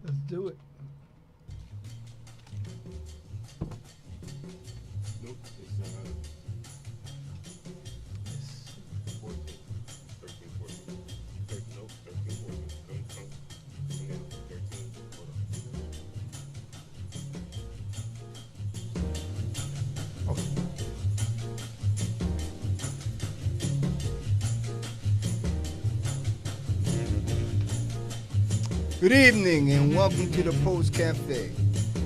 Let's do it. Nope, it's 14, 13, 14. 13, nope, 13, 14. Come down. 13. Hold Okay. Good evening and welcome to the Post Cafe.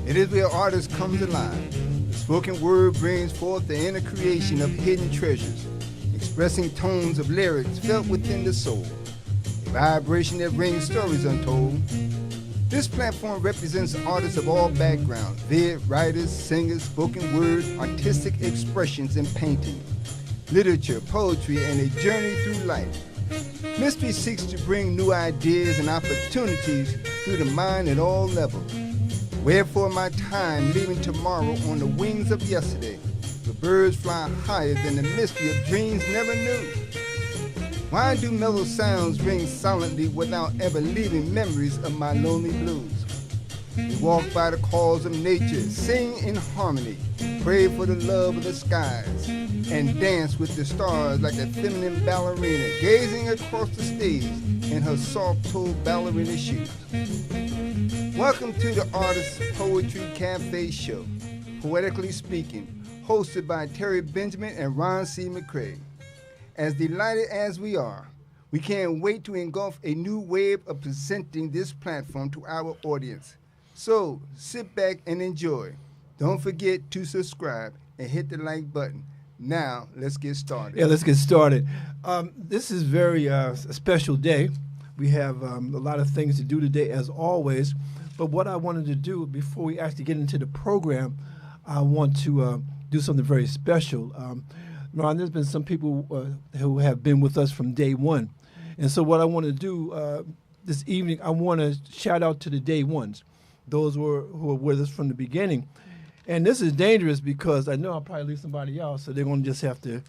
It is where artists come to life. The spoken word brings forth the inner creation of hidden treasures, expressing tones of lyrics felt within the soul, a vibration that brings stories untold. This platform represents artists of all backgrounds, be it writers, singers, spoken word, artistic expressions in painting, literature, poetry, and a journey through life. Mystery seeks to bring new ideas and opportunities through the mind at all levels. Wherefore my time leaving tomorrow on the wings of yesterday, the birds fly higher than the mystery of dreams never knew. Why do mellow sounds ring silently without ever leaving memories of my lonely blues? We walk by the calls of nature, sing in harmony, pray for the love of the skies, and dance with the stars like a feminine ballerina, gazing across the stage in her soft-toed ballerina shoes. Welcome to the Artist Poetry Cafe Show, Poetically Speaking, hosted by Terry Benjamin and Ron C. McCrae. As delighted as we are, we can't wait to engulf a new wave of presenting this platform to our audience. So sit back and enjoy. Don't forget to subscribe and hit the like button. Now, let's get started. Yeah, let's get started. This is very a special day. We have a lot of things to do today, as always. But what I wanted to do before we actually get into the program, I want to do something very special. Ron, there's been some people who have been with us from day one. And so what I want to do this evening, I want to shout out to the day ones, those who are with us from the beginning. And this is dangerous because I know I'll probably leave somebody else, so they're going to just have to,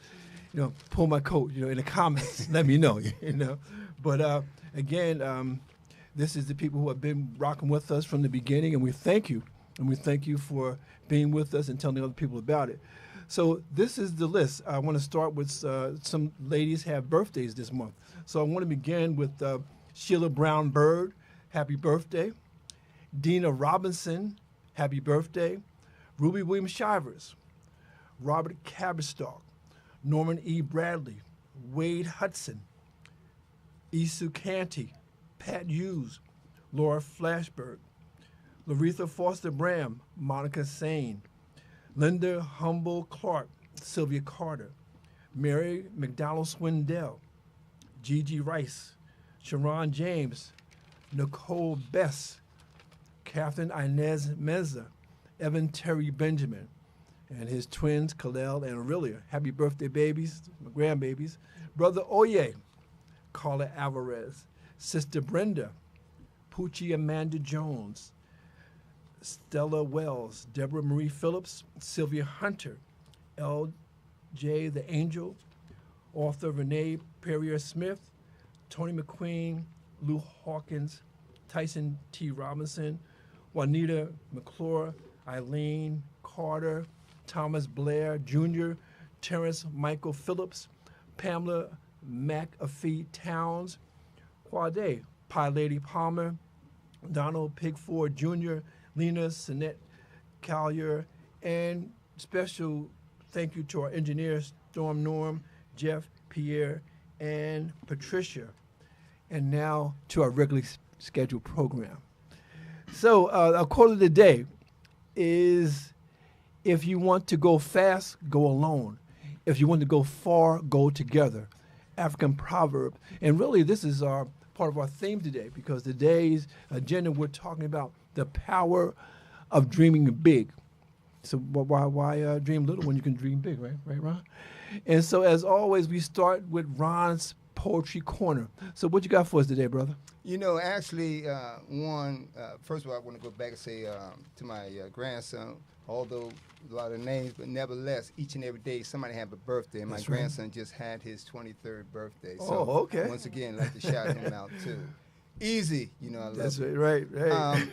pull my coat, in the comments, let me know, But again, this is the people who have been rocking with us from the beginning, and we thank you. And we thank you for being with us and telling other people about it. So this is the list. I want to start with some ladies have birthdays this month. So I want to begin with Sheila Brown Bird, happy birthday. Dina Robinson, happy birthday. Ruby Williams Shivers, Robert Caberstock, Norman E. Bradley, Wade Hudson, Isu Canty, Pat Hughes, Laura Flashberg, Laretha Foster Bram, Monica Sane, Linda Humble Clark, Sylvia Carter, Mary McDonald Swindell, Gigi Rice, Sharon James, Nicole Bess, Catherine Inez Meza, Evan Terry Benjamin, and his twins, Kalel and Aurelia. Happy birthday, babies, my grandbabies. Brother Oye, Carla Alvarez, Sister Brenda, Poochie Amanda Jones, Stella Wells, Deborah Marie Phillips, Sylvia Hunter, L.J. the Angel, author Renee Perrier Smith, Tony McQueen, Lou Hawkins, Tyson T. Robinson, Juanita McClure, Eileen Carter, Thomas Blair Jr., Terrence Michael Phillips, Pamela McAfee Towns, Quade, Pie Lady Palmer, Donald Pigford Jr., Lena Sinette Collier, and special thank you to our engineers, Storm Norm, Jeff, Pierre, and Patricia. And now to our regularly scheduled program. So our quote of the day is, if you want to go fast, go alone. If you want to go far, go together. African proverb. And really, this is our part of our theme today, because today's agenda, we're talking about the power of dreaming big. So why dream little when you can dream big, right? Right, Ron? And so, as always, we start with Ron's Poetry Corner. So what you got for us today, brother? Actually, first of all, I want to go back and say to my grandson, although a lot of names, but nevertheless, each and every day somebody have a birthday, and my grandson just had his 23rd birthday. So okay. once again, I'd like to shout him out too. Easy, I love That's it. right, right.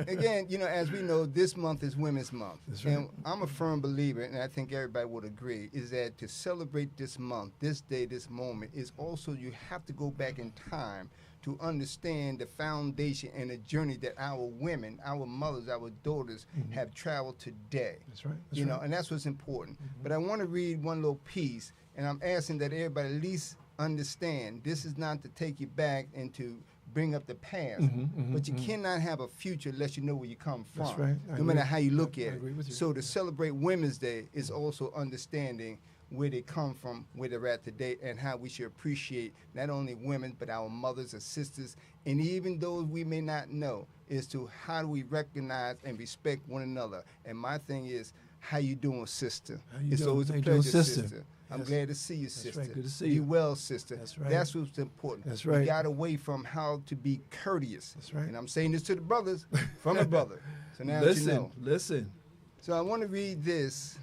Again, as we know, this month is Women's Month. That's right. And I'm a firm believer, and I think everybody would agree, is that to celebrate this month, this day, this moment, is also you have to go back in time to understand the foundation and the journey that our women, our mothers, our daughters have traveled today. That's right. That's right. And that's what's important. But I want to read one little piece, and I'm asking that everybody at least understand this is not to take you back and to bring up the past, but you cannot have a future unless you know where you come from. That's right. I No matter agree. how you look I at agree it. with you. So to celebrate Women's Day is also understanding where they come from, where they're at today, and how we should appreciate not only women, but our mothers and sisters, and even those we may not know, as to how do we recognize and respect one another. And my thing is, how you doing, sister? How you It's doing? always How a you doing, pleasure, sister? sister. I'm Yes. glad to see you, That's sister. right. Good to see Be you. well, sister. That's right. That's what's important. That's We right. got away from how to be courteous. That's right. And I'm saying this to the brothers from a brother. So now Listen, that you know. listen. So I want to read this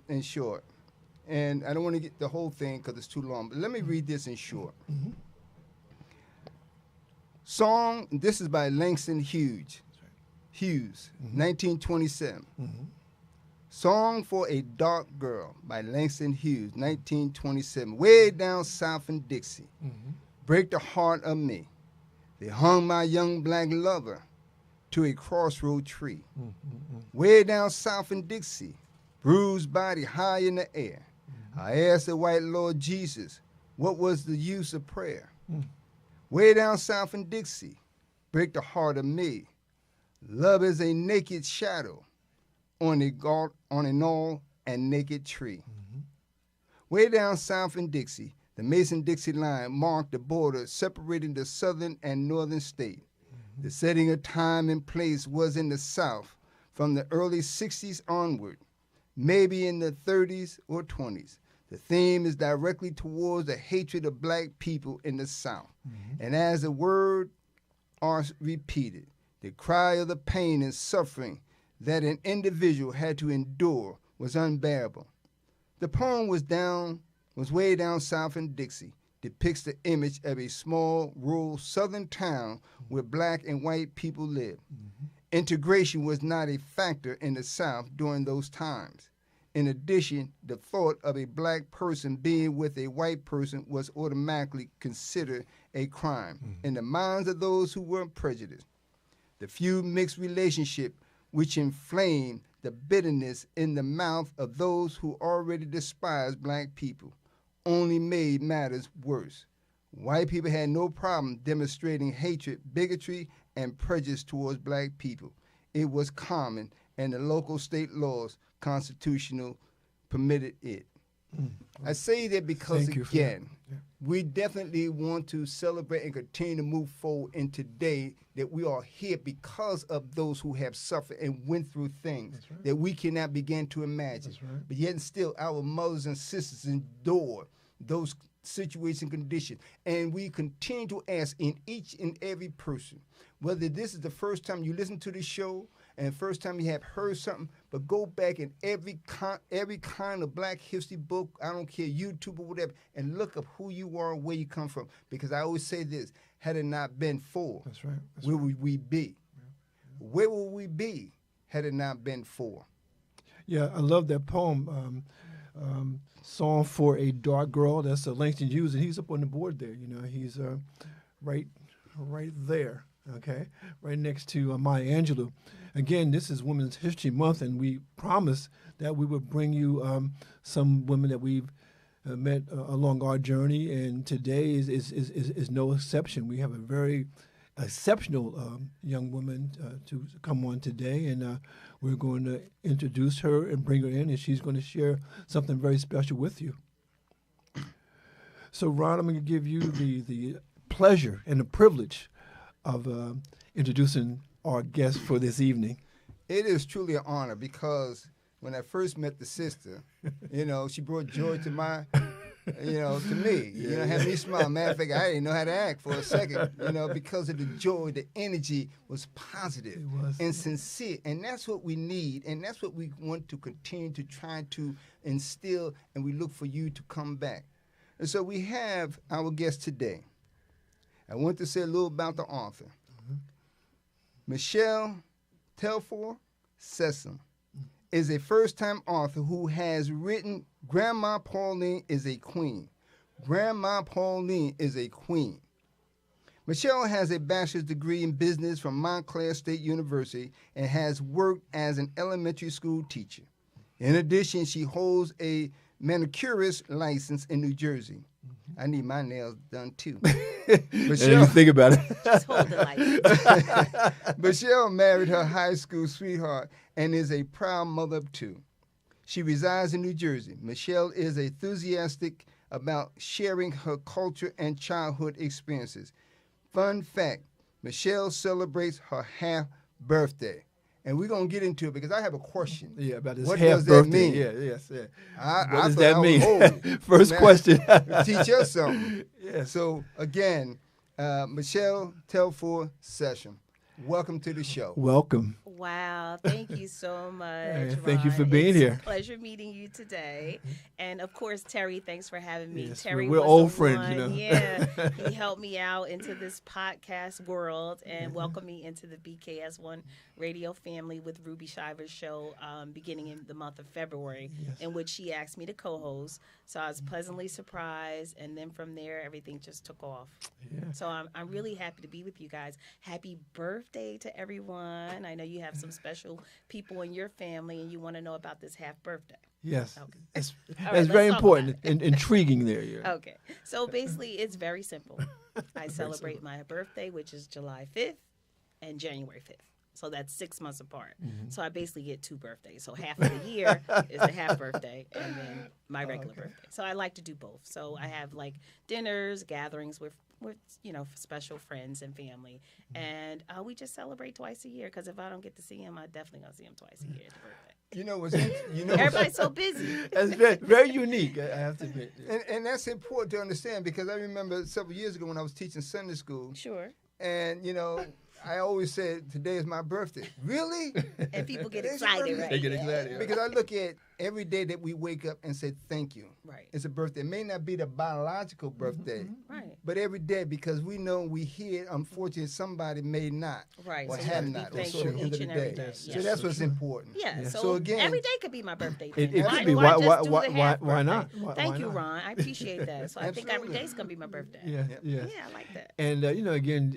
in short. And I don't want to get the whole thing because it's too long, but let me read this in short. Song, this is by Langston Hughes. Hughes, 1927. Song for a Dark Girl by Langston Hughes, 1927. Way down south in Dixie, break the heart of me. They hung my young black lover to a crossroad tree. Way down south in Dixie, bruised body high in the air. I asked the white Lord Jesus, what was the use of prayer? Way down south in Dixie, break the heart of me. Love is a naked shadow on a gnarled and naked tree. Way down south in Dixie, the Mason-Dixie line marked the border separating the southern and northern state. The setting of time and place was in the south from the early 60s onward, maybe in the 30s or 20s. The theme is directly towards the hatred of black people in the South. And as the words are repeated, the cry of the pain and suffering that an individual had to endure was unbearable. The poem was way down south in Dixie, depicts the image of a small, rural southern town where black and white people lived. Integration was not a factor in the South during those times. In addition, the thought of a black person being with a white person was automatically considered a crime in the minds of those who were prejudiced. The few mixed relationship which inflamed the bitterness in the mouth of those who already despised black people only made matters worse. White people had no problem demonstrating hatred, bigotry, and prejudice towards black people. It was common, and the local state laws constitutional permitted it. I say that because, Thank you for that. again, we definitely want to celebrate and continue to move forward in today that we are here because of those who have suffered and went through things that we cannot begin to imagine. That's right. But yet and still, our mothers and sisters endure those situations and conditions. And we continue to ask in each and every person, whether this is the first time you listen to this show and first time you have heard something, but go back in every kind of black history book, I don't care, YouTube or whatever, and look up who you are and where you come from. Because I always say this, had it not been for, That's right. That's where right. would we be? Where would we be had it not been for? Yeah, I love that poem. Song for a Dark Girl. That's Langston Hughes, and he's up on the board there. He's right there. Okay, right next to Maya Angelou. Again, this is Women's History Month, and we promised that we would bring you some women that we've met along our journey, and today is no exception. We have a very exceptional young woman to come on today, and we're going to introduce her and bring her in, and she's going to share something very special with you. So, Ron, I'm going to give you the pleasure and the privilege of introducing our guest for this evening. It is truly an honor because when I first met the sister, she brought joy to my, to me. Had me smile. Matter of fact, I didn't know how to act for a second, because of the joy, the energy was positive and sincere. And that's what we need. And that's what we want to continue to try to instill. And we look for you to come back. And so we have our guest today. I want to say a little about the author. Michelle Telfor Sessom is a first-time author who has written Grandma Pauline is a Queen. Grandma Pauline is a queen. Michelle has a bachelor's degree in business from Montclair State University and has worked as an elementary school teacher. In addition, she holds a manicurist license in New Jersey. I need my nails done too. Michelle, you think about it. Just hold the light. Michelle married her high school sweetheart and is a proud mother of two. She resides in New Jersey. Michelle is enthusiastic about sharing her culture and childhood experiences. Fun fact, Michelle celebrates her half birthday. And we're going to get into it because I have a question. Yeah, about this What half does that birthday. mean? Yeah, yes, yeah. I What does thought that I was mean? old. First Now, question. Teach us something. Yeah. So, again, Michelle Telfor Session, welcome to the show. Welcome. Wow, thank you so much. Thank you Ron. for being It's here. a pleasure meeting you today. And of course, Terry, thanks for having me. Yes, Terry we're was old the friends, one, you know. Yeah, he helped me out into this podcast world and welcomed me into the BKS1 radio family with Ruby Shiver's show beginning in the month of February, in which she asked me to co-host. So I was pleasantly surprised, and then from there, everything just took off. Yeah. So I'm really happy to be with you guys. Happy birthday to everyone. I know you have some special people in your family, and you want to know about this half birthday. Yes. Okay. That's, All right, that's let's very talk important about and intriguing there. Yeah. Okay. So basically, it's very simple. I celebrate my birthday, which is July 5th and January 5th. So that's 6 months apart. So I basically get 2 birthdays. So half of the year is the half birthday and then my regular birthday. So I like to do both. So I have like dinners, gatherings with special friends and family. And we just celebrate twice a year because if I don't get to see him, I definitely going to see him twice a year at the birthday. You know what's Everybody's so busy. That's very, very unique, I have to admit. Yeah. and that's important to understand because I remember several years ago when I was teaching Sunday school, Sure. and I always said today is my birthday. Really? And people get Today's your excited, birthday? right? They get excited. Yeah. Because I look at every day that we wake up and say thank you. Right. It's a birthday. It may not be the biological birthday, Right. but every day because we know we hear, unfortunately, somebody may not Right. or So you have have to be not. thankful So at the end each of the and every day. day. So Yes. that's what's important. Yeah, Yeah. so, So again- every day could be my birthday. It then. could be. Why just Why- do why- the why- half why birthday? not? Thank Why you, not? Ron. I appreciate that. So I think every Absolutely. day's gonna be my birthday. Yeah, Yep. yeah. Yeah, I like that. And again,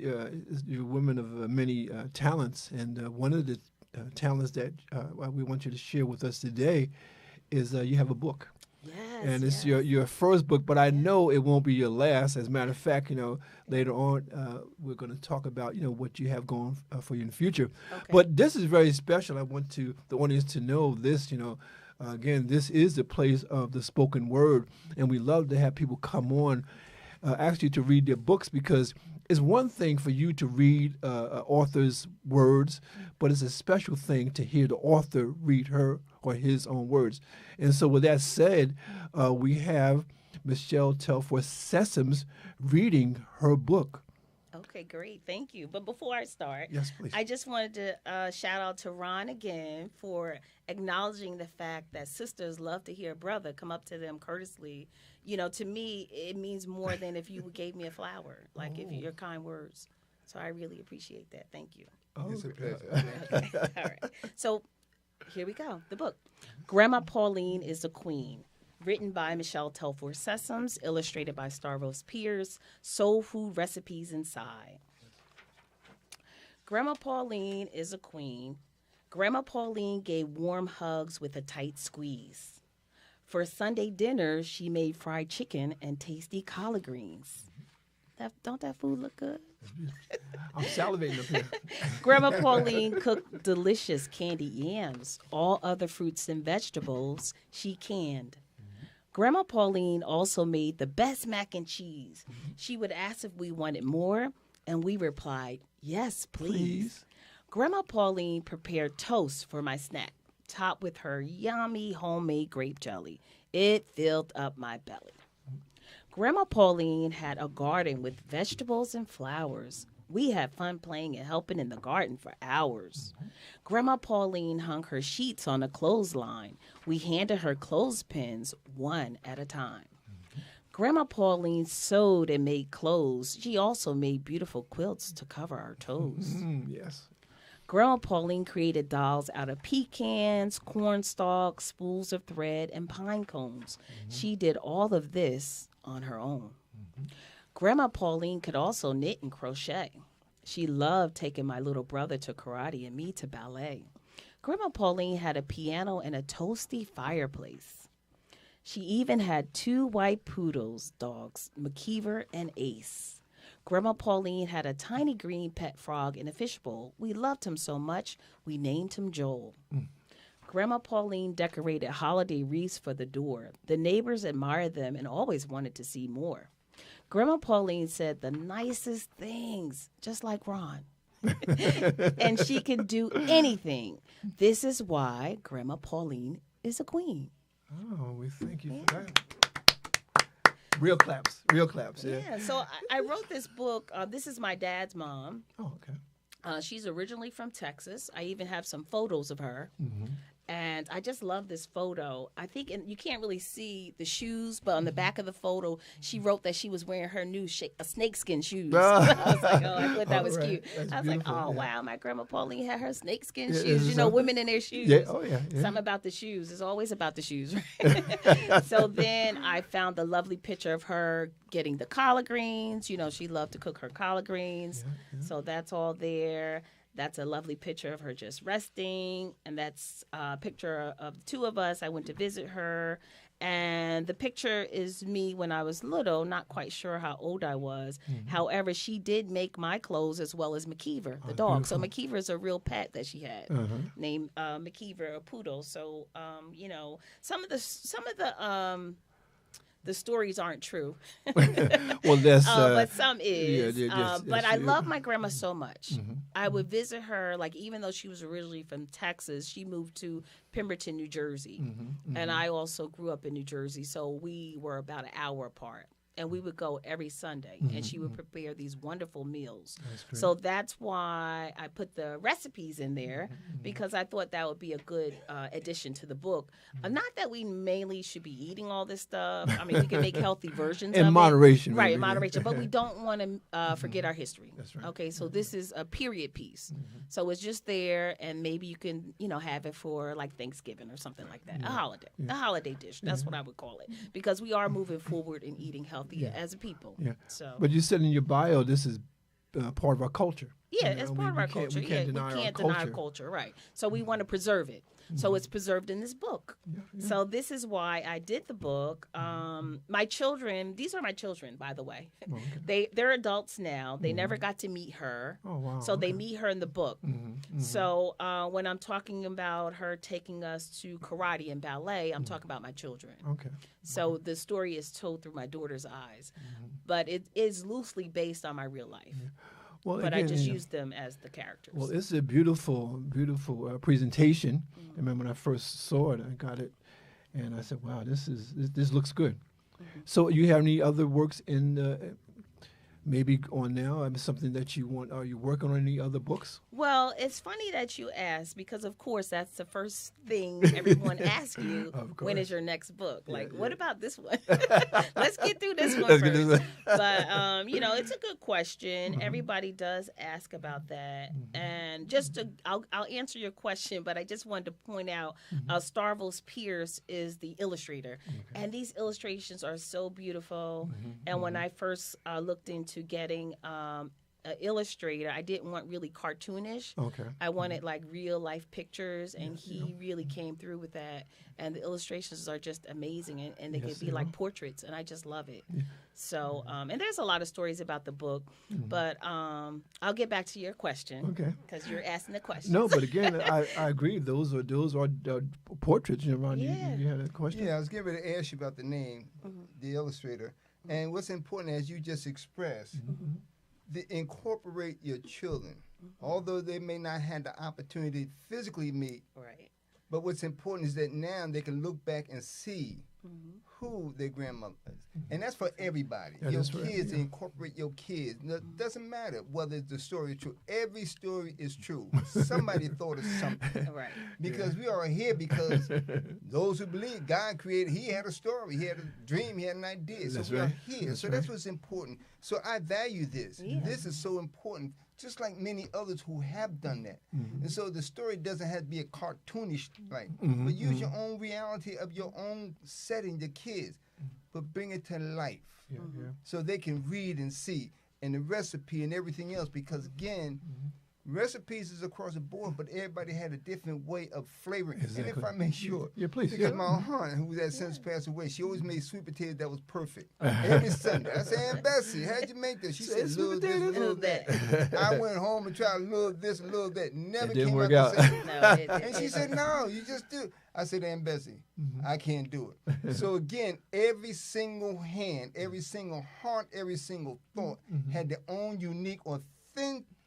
you're a woman of many talents, and one of the talents that we want you to share with us today is you have a book, Yes. and it's yes. your first book. But I know it won't be your last. As a matter of fact, later on we're going to talk about what you have going for you in the future. Okay. But this is very special. I want the audience to know this. Again, this is the place of the spoken word, and we love to have people come on. Ask you to read their books because it's one thing for you to read an author's words, but it's a special thing to hear the author read her or his own words. And so with that said, we have Michelle Telfor Sessoms reading her book. Okay, great. Thank you. But before I start, Yes, please. I just wanted to shout out to Ron again for acknowledging the fact that sisters love to hear a brother come up to them courteously. To me, it means more than if you gave me a flower, like if your kind words. So I really appreciate that. Thank you. It's a pleasure. Okay. All right. So here we go. The book. Grandma Pauline is a Queen. Written by Michelle Telfor Sessoms, illustrated by Starros Pierce, Soul Food Recipes Inside. Grandma Pauline is a queen. Grandma Pauline gave warm hugs with a tight squeeze. For Sunday dinner, she made fried chicken and tasty collard greens. Don't that food look good? I'm salivating up here. Grandma Pauline cooked delicious candied yams. All other fruits and vegetables she canned. Grandma Pauline also made the best mac and cheese. She would ask if we wanted more, and we replied, yes, please. Please. Grandma Pauline prepared toast for my snack, topped with her yummy homemade grape jelly. It filled up my belly. Grandma Pauline had a garden with vegetables and flowers. We had fun playing and helping in the garden for hours. Grandma Pauline hung her sheets on a clothesline. We handed her clothespins one at a time. Grandma Pauline sewed and made clothes. She also made beautiful quilts to cover our toes. Yes. Grandma Pauline created dolls out of pecans, corn stalks, spools of thread, and pine cones. She did all of this on her own. Grandma Pauline could also knit and crochet. She loved taking my little brother to karate and me to ballet. Grandma Pauline had a piano and a toasty fireplace. She even had 2 white poodles dogs, McKeever and Ace. Grandma Pauline had a tiny green pet frog in a fishbowl. We loved him so much, we named him Joel. Grandma Pauline decorated holiday wreaths for the door. The neighbors admired them and always wanted to see more. Grandma Pauline said the nicest things, just like Ron. And she can do anything. This is why Grandma Pauline is a queen. Oh, we thank you for that. Real claps. Real claps. Yeah. Yeah, so I wrote this book. This is my dad's mom. Oh, okay. She's originally from Texas. I even have some photos of her. And I just love this photo. I think, and you can't really see the shoes, but on the back of the photo, she wrote that she was wearing her new snakeskin shoes. I was like, oh, I thought that was cute. That's I was like, beautiful, oh, yeah. wow, my grandma Pauline had her snakeskin Yeah, shoes. is You it know, something? women in their shoes. Yeah. Oh, yeah. Yeah. Something about the shoes. It's always about the shoes, right? So then I found a lovely picture of her getting the collard greens. You know, she loved to cook her collard greens. So that's all there. That's a lovely picture of her just resting. And that's a picture of the 2 of us. I went to visit her. And the picture is me when I was little, not quite sure how old I was. However, she did make my clothes as well as McKeever, the dog. So McKeever is a real pet that she had named McKeever, a poodle. So, you know, some of the stories aren't true. Well, that's. But some is. yes, But yes, I yeah. love my grandma so much. I would visit her, like, even though she was originally from Texas, she moved to Pemberton, New Jersey. And I also grew up in New Jersey, so we were about an hour apart. And we would go every Sunday, and she would prepare these wonderful meals. So that's why I put the recipes in there, because I thought that would be a good addition to the book. Not that we mainly should be eating all this stuff. I mean, we can make healthy versions of In it. moderation. Right, maybe, in yeah. moderation. But we don't want to forget our history. That's right. Okay, so this is a period piece. So it's just there, and maybe you can, you know, have it for like Thanksgiving or something like that. A holiday dish. That's what I would call it. Because we are moving forward in eating healthy as a people. Yeah. So But you said in your bio, this is part of our culture. yeah, You know, it's we- part of we our can't- culture. we can't Yeah, deny we our can't deny our culture. culture, right? So we want to preserve it. So it's preserved in this book. So this is why I did the book. My children, these are my children, by the way. They're adults now. They never got to meet her. Oh, wow. So they meet her in the book. So when I'm talking about her taking us to karate and ballet, I'm talking about my children. Okay. So the story is told through my daughter's eyes, but it is loosely based on my real life. Well, But I again, just you know, used them as the characters. Well, it's a beautiful, beautiful presentation. I remember when I first saw it, I got it, and I said, "Wow, this looks good." So, you have any other works in maybe on now? I mean, something that you want? Are you working on any other books? Well, it's funny that you ask because, of course, that's the first thing everyone asks you. Of When course. is your next book? Like, yeah. what about this one? Let's get through this one Let's first. get this one. But you know, it's a good question. Everybody does ask about that, and just to, I'll answer your question. But I just wanted to point out, Starvels Pierce is the illustrator, and these illustrations are so beautiful. And when I first looked into getting an illustrator, I didn't want really cartoonish. Okay. I wanted like real life pictures, and he really came through with that. And the illustrations are just amazing, and they Yes, could be they like are. portraits, and I just love it. So, and there's a lot of stories about the book, but I'll get back to your question. Okay. Because you're asking the question. No, but again, I agree. Those are portraits. You know, Ron, Yeah. you had a question. Yeah, I was getting ready to ask you about the name, the illustrator. And what's important, as you just expressed, to incorporate your children, although they may not have the opportunity to physically meet. Right. But what's important is that now they can look back and see who their grandmother is. And that's for everybody. That Your is right, kids, yeah. incorporate your kids. No, it doesn't matter whether the story is true. Every story is true. Somebody thought of something. Right. Because we are here because those who believe God created, he had a story, he had a dream, he had an idea. So That's we right. are here. That's So right. that's what's important. So I value this. Yeah. This is so important, just like many others who have done that. Mm-hmm. And so the story doesn't have to be a cartoonish, like, but use your own reality of your own setting, the kids, but bring it to life. Yeah, yeah. So they can read and see, and the recipe and everything else, because again, recipes is across the board, but everybody had a different way of flavoring. And Exactly. if I may sure, Yeah, please. because Yeah. my aunt, who has since passed away, she always made sweet potatoes that was perfect every Sunday. I said, Aunt Bessie, how'd you make this? She Say said, sweet little this, potatoes. little that. I went home and tried a little this, a little that. Never It didn't came work out the out. same. No, And she said, no, you just do. I said, Aunt Bessie, I can't do it. So again, every single hand, every single heart, every single thought had their own unique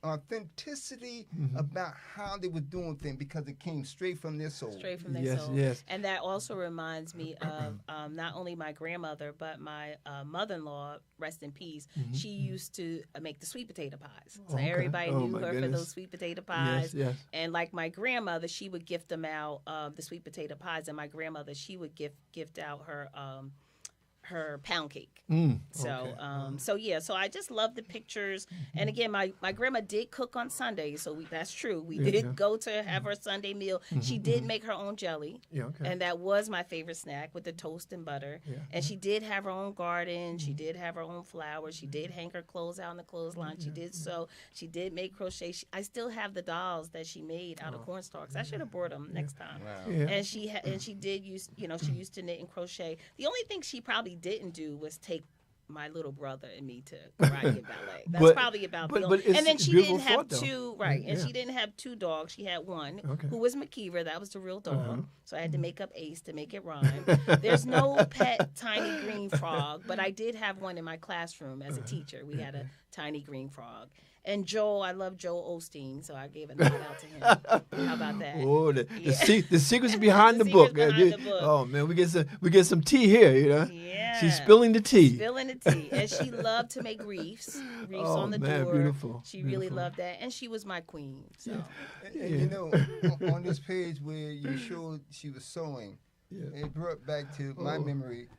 authenticity about how they were doing things because it came straight from their soul. Straight from their Yes, soul. yes. And that also reminds me of not only my grandmother, but my mother-in-law, rest in peace. She used to make the sweet potato pies. So Okay. everybody Oh, knew my her for goodness. those sweet potato pies. Yes, yes. And like my grandmother, she would gift them out the sweet potato pies, and my grandmother, she would gift out her pound cake. So okay. so I just love the pictures. And again, my grandma did cook on Sundays, so that's true. We did go to have her Sunday meal. She did make her own jelly. Yeah, okay. And that was my favorite snack with the toast and butter. Yeah. And she did have her own garden. She did have her own flowers. She did hang her clothes out on the clothesline. She did sew. She did make crochet. I still have the dolls that she made out of cornstalks. I should have brought them next time. Wow. Yeah. And she did use, she used to knit and crochet. The only thing she probably didn't do was take my little brother and me to karate and ballet. That's But- probably about but- the but only. it's And then she beautiful didn't have thought, though. two, right? And Yeah. she didn't have two dogs. She had one Okay. who was McKeever. That was the real dog. Uh-huh. So I had to make up Ace to make it rhyme. There's no pet tiny green frog, but I did have one in my classroom as a teacher. We had a tiny green frog. And Joel, I love Joel Osteen, so I gave a nod out to him. How about that? Oh, the Yeah. the secrets behind The the book. secrets behind the book. Oh man, we get some tea here. Yeah. She's spilling the tea. Spilling the tea. And she loved to make wreaths Oh, on the man, door. beautiful, She really beautiful. loved that. And she was my queen. So And you know, on this page where you showed she was sewing, Yeah. it brought back to my Oh. memory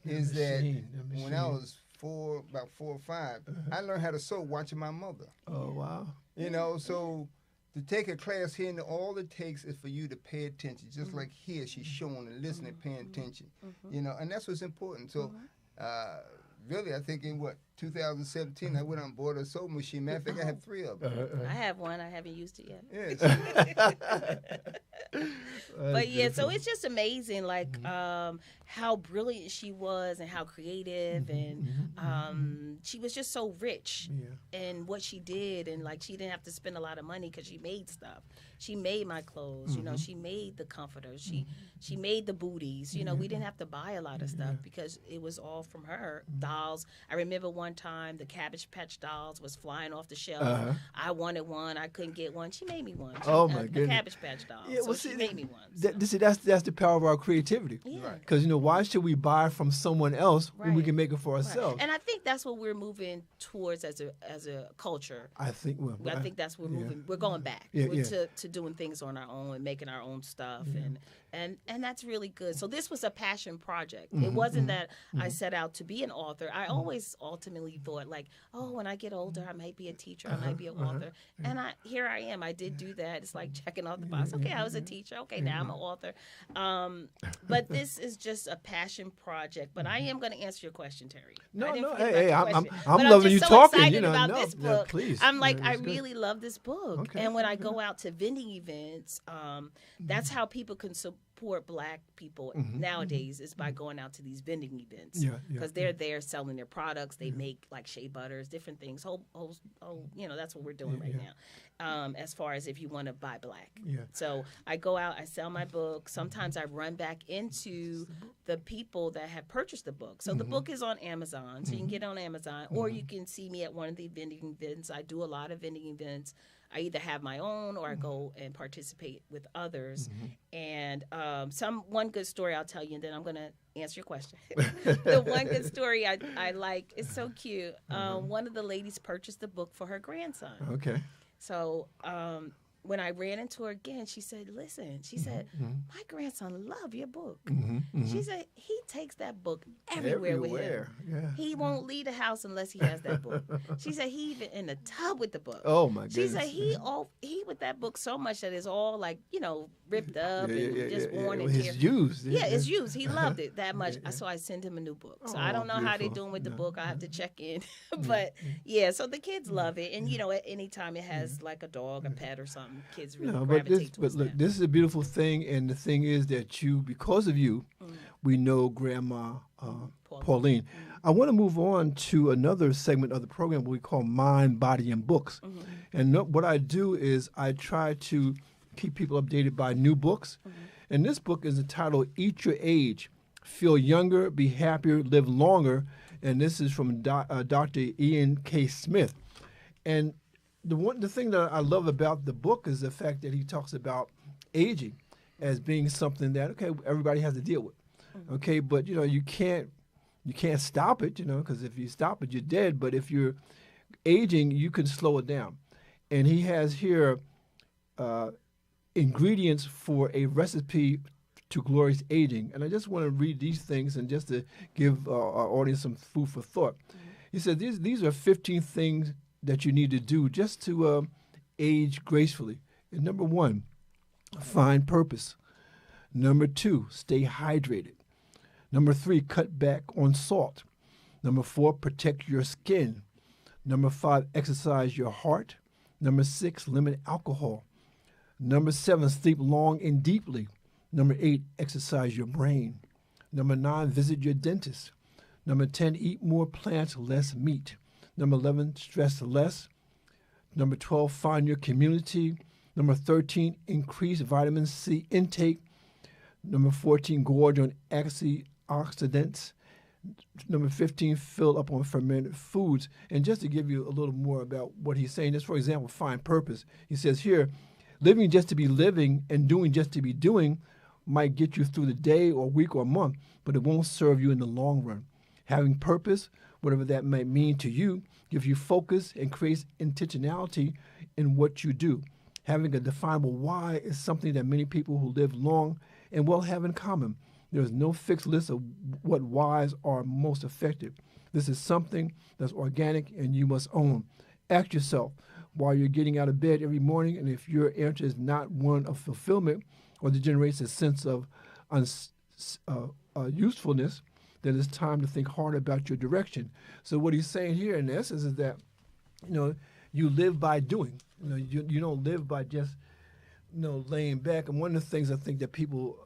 That is that machine, that when I machine. was about 4 or 5, I learned how to sew watching my mother. Oh wow. You know, so to take a class here, and all it takes is for you to pay attention. Just like here, she's showing and listening, paying attention. You know, and that's what's important. So, really, I think in 2017, I went on board a sewing machine. Matter of fact, I have 3 of them. I have one. I haven't used it yet. Yeah, But yeah, so it's just amazing, like how brilliant she was and how creative, and she was just so rich Yeah. in what she did, and like she didn't have to spend a lot of money because she made stuff. She made my clothes, you know. She made the comforters. She made the booties. You know, we didn't have to buy a lot of stuff because it was all from her. Dolls. I remember one time the Cabbage Patch dolls was flying off the shelf. I wanted one. I couldn't get one. She made me one. Oh, my a goodness. Cabbage Patch doll. Yeah, so well, she see, made me one. That's the power of our creativity. Yeah. Because why should we buy from someone else when we Right. can make it for Right. ourselves? And I think that's what we're moving towards as a culture. I think. Well, I think that's what we're moving. We're going back Yeah, We're yeah. To doing things on our own and making our own stuff, and that's really good. So this was a passion project. It wasn't that I set out to be an author. I always ultimately thought like, oh, when I get older, I might be a teacher. I might be an author. And here I am. I did do that. It's like checking off the box. Okay, I was a teacher. Okay, now I'm an author. But this is just a passion project. But I am going to answer your question, Terry. No, I didn't no, forget hey, about hey, your I'm question. I'm But loving just you so talking. excited You know, about no, this no, book. please. I'm like, Yeah, I it's good. really love this book. Okay, And when I go out to vending events, that's how people can support Black people nowadays is by going out to these vending events. Yeah, yeah, Because they're there selling their products. They make like shea butters, different things. That's what we're doing right now. As far as if you want to buy Black. Yeah. So I go out, I sell my book. Sometimes I run back into the people that have purchased the book. So the book is on Amazon, so you can get it on Amazon, or you can see me at one of the vending events. I do a lot of vending events. I either have my own or I go and participate with others. And one good story I'll tell you, and then I'm going to answer your question. The one good story I like, it's so cute. One of the ladies purchased the book for her grandson. Okay. So when I ran into her again, she said, listen, she said, my grandson love your book. She said, he takes that book everywhere with him. Yeah. He won't leave the house unless he has that book. She said, he even in the tub with the book. Oh, my She goodness. said, he with that book so much that it's all like, ripped up and just worn and It's tear. used. Yeah, it's used. He loved it that much. So I send him a new book. So I Oh, don't know how they're beautiful. doing with the book. I have to check in. But yeah, so the kids love it. And at any time it has like a dog, a pet or something, kids really gravitate towards look, that. this is a beautiful thing, and the thing is that because of you, we know Grandma Pauline. I want to move on to another segment of the program we call Mind, Body, and Books. And what I do is I try to keep people updated by new books. And this book is entitled Eat Your Age, Feel Younger, Be Happier, Live Longer. And this is from Dr. Ian K. Smith. And the thing that I love about the book is the fact that he talks about aging as being something that, okay, everybody has to deal with. Okay, but you can't stop it, because if you stop it, you're dead. But if you're aging, you can slow it down. And he has here ingredients for a recipe to glorious aging. And I just want to read these things and just to give our audience some food for thought. He said these are 15 things that you need to do just to age gracefully. And number 1, find purpose. Number 2, stay hydrated. Number 3, cut back on salt. Number 4, protect your skin. Number 5, exercise your heart. Number 6, limit alcohol. Number 7, sleep long and deeply. Number 8, exercise your brain. Number 9, visit your dentist. Number 10, eat more plants, less meat. Number 11, stress less. Number 12, find your community. Number 13, increase vitamin C intake. Number 14, gorge on antioxidants. Number 15, fill up on fermented foods. And just to give you a little more about what he's saying, just for example, find purpose. He says here, living just to be living and doing just to be doing might get you through the day or week or month, but it won't serve you in the long run. Having purpose, whatever that might mean to you, gives you focus and creates intentionality in what you do. Having a definable why is something that many people who live long and well have in common. There is no fixed list of what whys are most effective. This is something that's organic and you must own. Ask yourself while you're getting out of bed every morning, and if your answer is not one of fulfillment or that generates a sense of usefulness, then it's time to think hard about your direction. So what he's saying here in essence is that, you live by doing. You don't live by just, laying back. And one of the things I think that people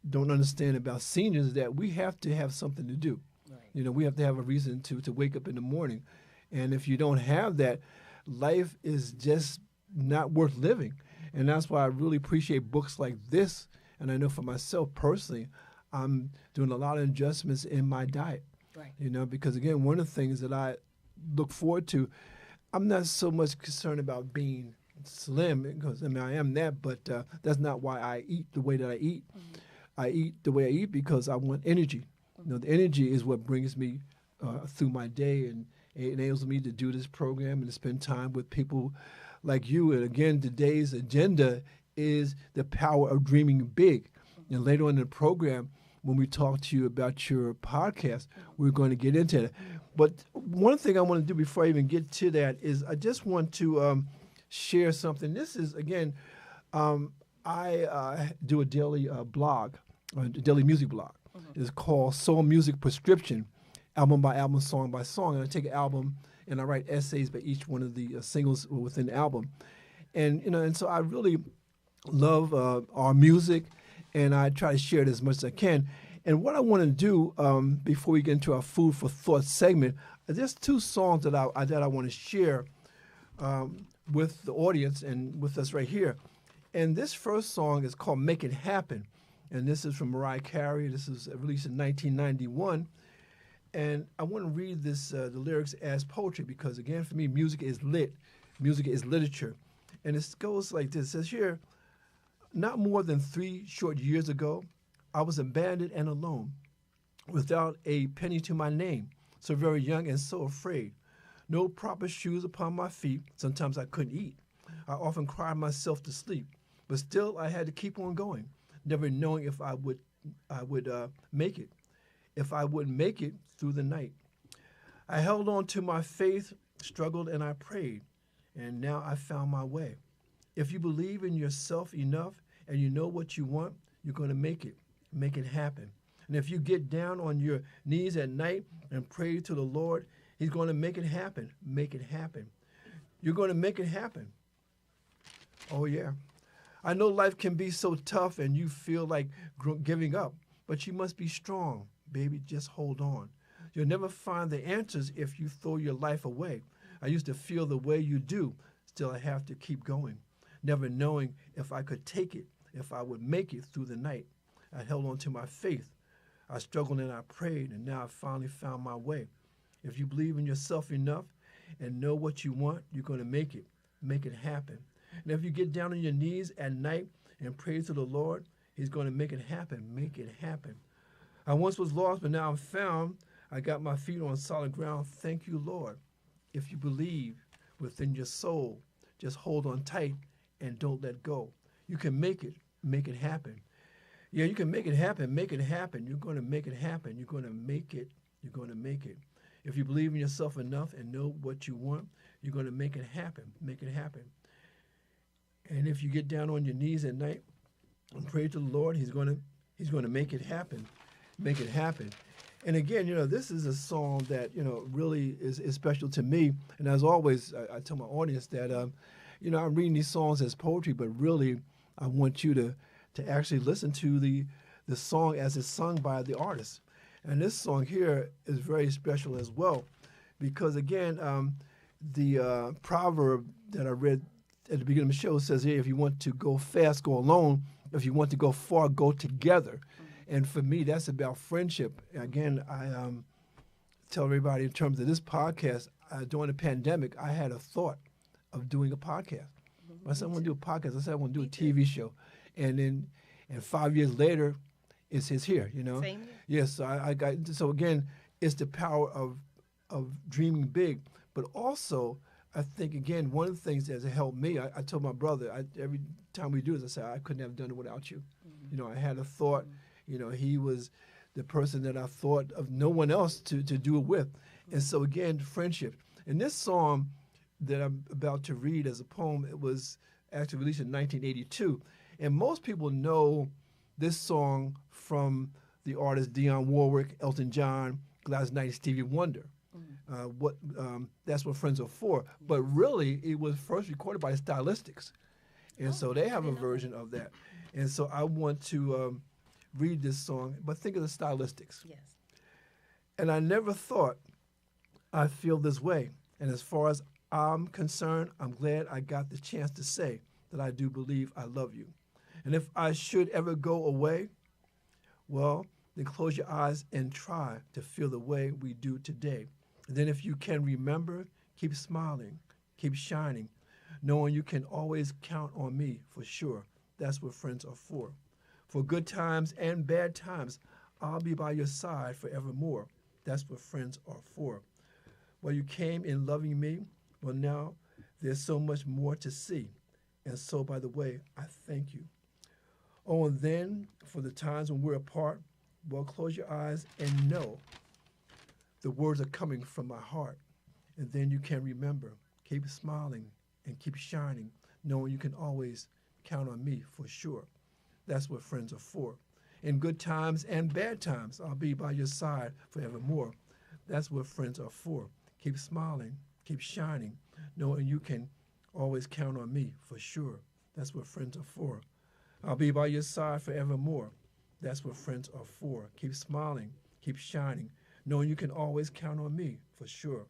don't understand about seniors is that we have to have something to do. Right. We have to have a reason to wake up in the morning. And if you don't have that, life is just not worth living. And that's why I really appreciate books like this. And I know for myself personally, I'm doing a lot of adjustments in my diet. Right. Because again, one of the things that I look forward to, I'm not so much concerned about being slim, because I am that, but that's not why I eat the way that I eat. I eat the way I eat because I want energy. The energy is what brings me through my day, and it enables me to do this program and to spend time with people like you. And again, today's agenda is the power of dreaming big. And later on in the program, when we talk to you about your podcast, we're going to get into that. But one thing I want to do before I even get to that is I just want to share something. This is, again, I do a daily blog, a daily music blog. It's called Soul Music Prescription, album by album, song by song. And I take an album and I write essays by each one of the singles within the album. And, and so I really love our music, and I try to share it as much as I can. And what I want to do before we get into our food for thought segment, there's 2 songs that I want to share with the audience and with us right here. And this first song is called Make It Happen. And this is from Mariah Carey. This is released in 1991. And I want to read the lyrics as poetry because, again, for me, music is lit. Music is literature. And it goes like this. It says here, not more than 3 short years ago, I was abandoned and alone, without a penny to my name, so very young and so afraid. No proper shoes upon my feet. Sometimes I couldn't eat. I often cried myself to sleep, but still I had to keep on going, never knowing if I would make it, if I would make it through the night. I held on to my faith, struggled, and I prayed, and now I found my way. If you believe in yourself enough and you know what you want, you're going to make it happen. And if you get down on your knees at night and pray to the Lord, He's going to make it happen. Make it happen. You're going to make it happen. Oh, yeah. I know life can be so tough and you feel like giving up, but you must be strong, baby. Just hold on. You'll never find the answers if you throw your life away. I used to feel the way you do. Still, I have to keep going, never knowing if I could take it, if I would make it through the night. I held on to my faith. I struggled and I prayed, and now I finally found my way. If you believe in yourself enough and know what you want, you're going to make it happen. And if you get down on your knees at night and pray to the Lord, He's going to make it happen. Make it happen. I once was lost, but now I'm found. I got my feet on solid ground. Thank you, Lord. If you believe within your soul, just hold on tight and don't let go. You can make it happen. Yeah, you can make it happen. Make it happen. You're going to make it happen. You're going to make it. You're going to make it. If you believe in yourself enough and know what you want, you're going to make it happen. Make it happen. And if you get down on your knees at night and pray to the Lord, He's going to make it happen. Make it happen. And again, this is a song that, really is special to me. And as always, I tell my audience that, I'm reading these songs as poetry, but really I want you to actually listen to the song as it's sung by the artist. And this song here is very special as well because, again, the proverb that I read at the beginning of the show says here, if you want to go fast, go alone. If you want to go far, go together. And for me, that's about friendship. Again, I tell everybody in terms of this podcast, during the pandemic, I had a thought of doing a podcast. I said, I want to do a podcast. I said, I want to do a TV show. And 5 years later, it's here, Same. Yes, so again, it's the power of dreaming big. But also, I think, again, one of the things that has helped me, I told my brother, every time we do this, I say, I couldn't have done it without you. Mm-hmm. I had a thought. He was the person that I thought of no one else to do it with. And so, again, friendship. And this song that I'm about to read as a poem, it was actually released in 1982. And most people know this song from the artists Dionne Warwick, Elton John, Gladys Knight, and Stevie Wonder. That's what Friends Are For. But really, it was first recorded by the Stylistics. And so they have a version of that. And so I want to read this song, but think of the Stylistics. Yes. And I never thought I'd feel this way. And as far as I'm concerned, I'm glad I got the chance to say that I do believe I love you. And if I should ever go away, well, then close your eyes and try to feel the way we do today. And then if you can remember, keep smiling, keep shining, knowing you can always count on me for sure. That's what friends are for. For good times and bad times, I'll be by your side forevermore. That's what friends are for. Well, you came in loving me. Well, now there's so much more to see. And so, by the way, I thank you. Oh, and then for the times when we're apart, well, close your eyes and know the words are coming from my heart. And then you can remember, keep smiling and keep shining, knowing you can always count on me for sure. That's what friends are for. In good times and bad times, I'll be by your side forevermore. That's what friends are for. Keep smiling, keep shining, knowing you can always count on me for sure. That's what friends are for. I'll be by your side forevermore. That's what friends are for. Keep smiling, keep shining, knowing you can always count on me for sure.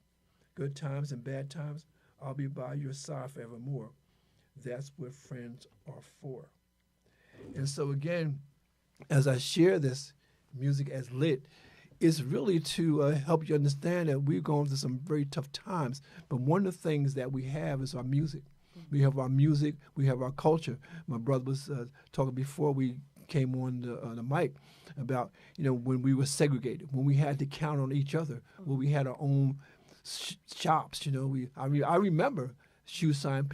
Good times and bad times, I'll be by your side forevermore. That's what friends are for. And so again, as I share this music as lit, it's really to help you understand that we're going through some very tough times. But one of the things that we have is our music. We have our music. We have our culture. My brother was talking before we came on the mic about, when we were segregated, when we had to count on each other, when we had our own shops. I remember shoe shine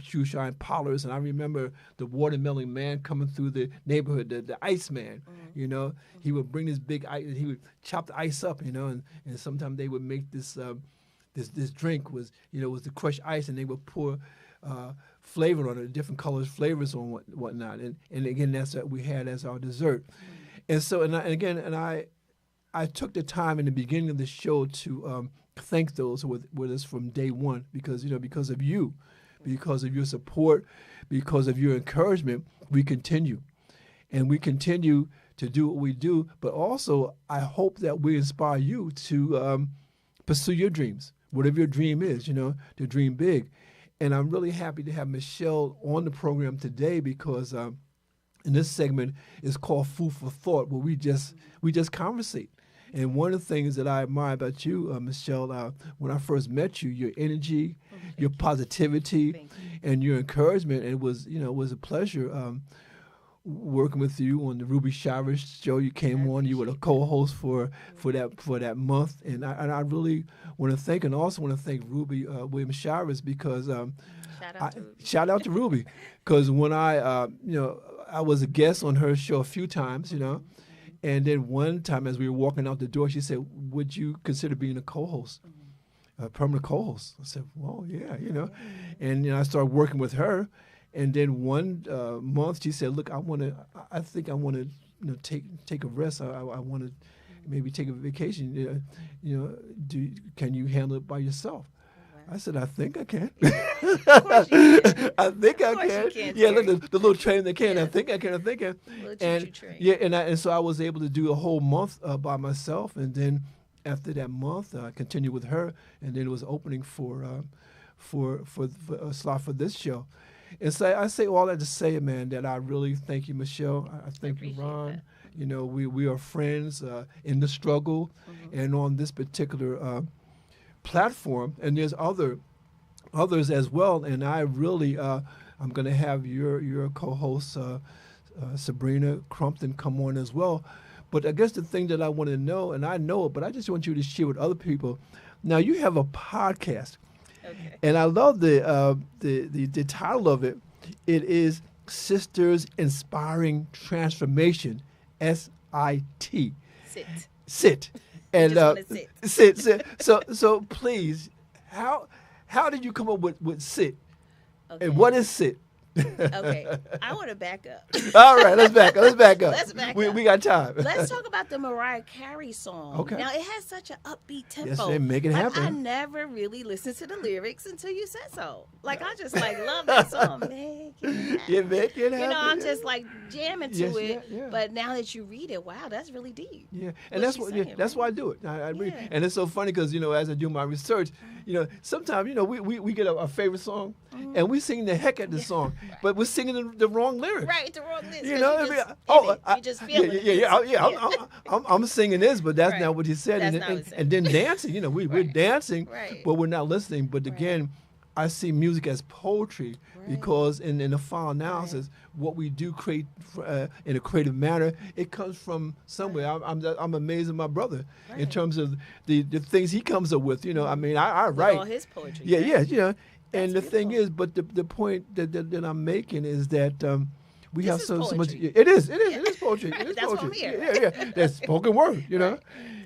parlors, and I remember the watermelon man coming through the neighborhood, the ice man. He would bring this big ice, he would chop the ice up, and sometimes they would make this this drink was the crushed ice, and they would pour flavor on it, different colors, flavors on whatnot, and again that's what we had as our dessert. And so I took the time in the beginning of the show to thank those who were with us from day one, because because of you, because of your support, because of your encouragement, we continue, and we continue to do what we do. But also, I hope that we inspire you to pursue your dreams, whatever your dream is, to dream big. And I'm really happy to have Michelle on the program today, because in this segment is called Food for Thought, where we just conversate. And one of the things that I admire about you, Michelle, when I first met you, your energy, your positivity, and your encouragement. And it was a pleasure working with you on the Ruby Shivers show. You came on. You were the co-host for that month, and I really want to thank, and also want to thank Ruby Williams Shivers, because shout out to Ruby, because when I was a guest on her show a few times, and then one time as we were walking out the door, she said, "Would you consider being a co-host, a permanent co-host?" I said, "Well, yeah, and I started working with her. And then one month she said, "Look, I think I want to take a rest. I want to maybe take a vacation. Can you handle it by yourself?" I said, "I think I can." Of course you can. I think I Of course can. you can, Yeah, Terry. look, the little train that can. Yeah. I think I can. I think I can. Little And choo-choo train. yeah, and so I was able to do a whole month by myself, and then after that month, I continued with her, and then it was opening for a slot for this show. And so I say all that to say, man, that I really thank you, Michelle. I thank you, appreciate Ron. that. We are friends in the struggle, and on this particular platform. And there's others as well. And I really, I'm going to have your co-host Sabrina Crumpton come on as well. But I guess the thing that I want to know, and I know it, but I just want you to share with other people. Now you have a podcast. Okay. And I love the title of it. It is Sisters Inspiring Transformation, SIT. Sit. And Just wanna sit. sit. So please, how did you come up with sit? Okay. And what is sit? Okay. I want to back up. All right, let's back up. Let's back up. We got time. Let's talk about the Mariah Carey song. Okay. Now, it has such an upbeat tempo. Yes, they make it happen. I never really listened to the lyrics until you said so. I just love that song. Make it happen. You make it happen. I'm just jamming to Yes, it. yeah. But now that you read it, wow, that's really deep. Yeah, and What she's saying, that's right? why I do it. I read, Yeah. and it's so funny because as I do my research, sometimes we get a favorite song, and we sing the heck out of the song, but we're singing the wrong lyrics. Right, the wrong list. You know, You just feel it. yeah. I'm singing this, but that's Right. not what he said. That's And, not what he said. and then dancing, we're Right. dancing, Right. but we're not listening. But again, I see music as poetry because in the final analysis, what we do create in a creative manner, it comes from somewhere. I'm amazed at my brother in terms of the things he comes up with. I write all his poetry. yeah, right? yeah. And That's the thing beautiful. is, but the point that I'm making is that we This have is so much. poetry. It is poetry. It is That's why poetry. I'm here. Yeah. That's spoken word, Right.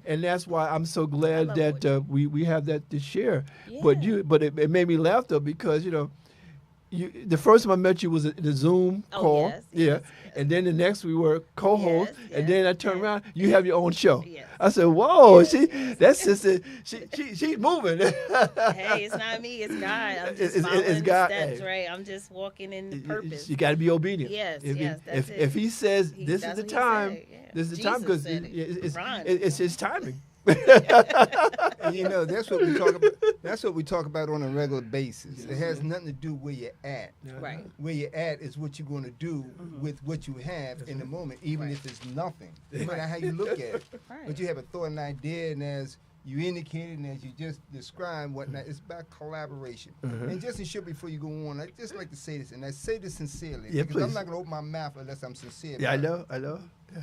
And that's why I'm so glad love that poetry. we have that to share. Yeah. But it made me laugh though because the first time I met you was in the Zoom Oh, call, yes, yeah, yes. and then the next we were co-host, Yes, and yes, then I turned yes. around, you have your own show. Yes. I said, "Whoa, that's sister, she's moving." Hey, it's not me, it's God. I'm just It's following God. the steps, Hey. right? I'm just walking in the purpose. You got to be obedient. Yes, If, yes, that's if he says this is that's the what he time, said, yeah. this is the time Jesus because said it. Ron. it's his timing. And that's what we talk about. That's what we talk about on a regular basis. It has nothing to do where you're at. Right. Where you're at is what you're going to do with what you have in the moment, even Right. if it's nothing. No matter how you look at it. Right. But you have a thought and idea, and as you indicated and as you just described whatnot, it's about collaboration. And just to show before you go on, I just like to say this, and I say this sincerely, Yeah, because I'm please. not going to open my mouth unless I'm sincere. Yeah, I about it. know. Yeah.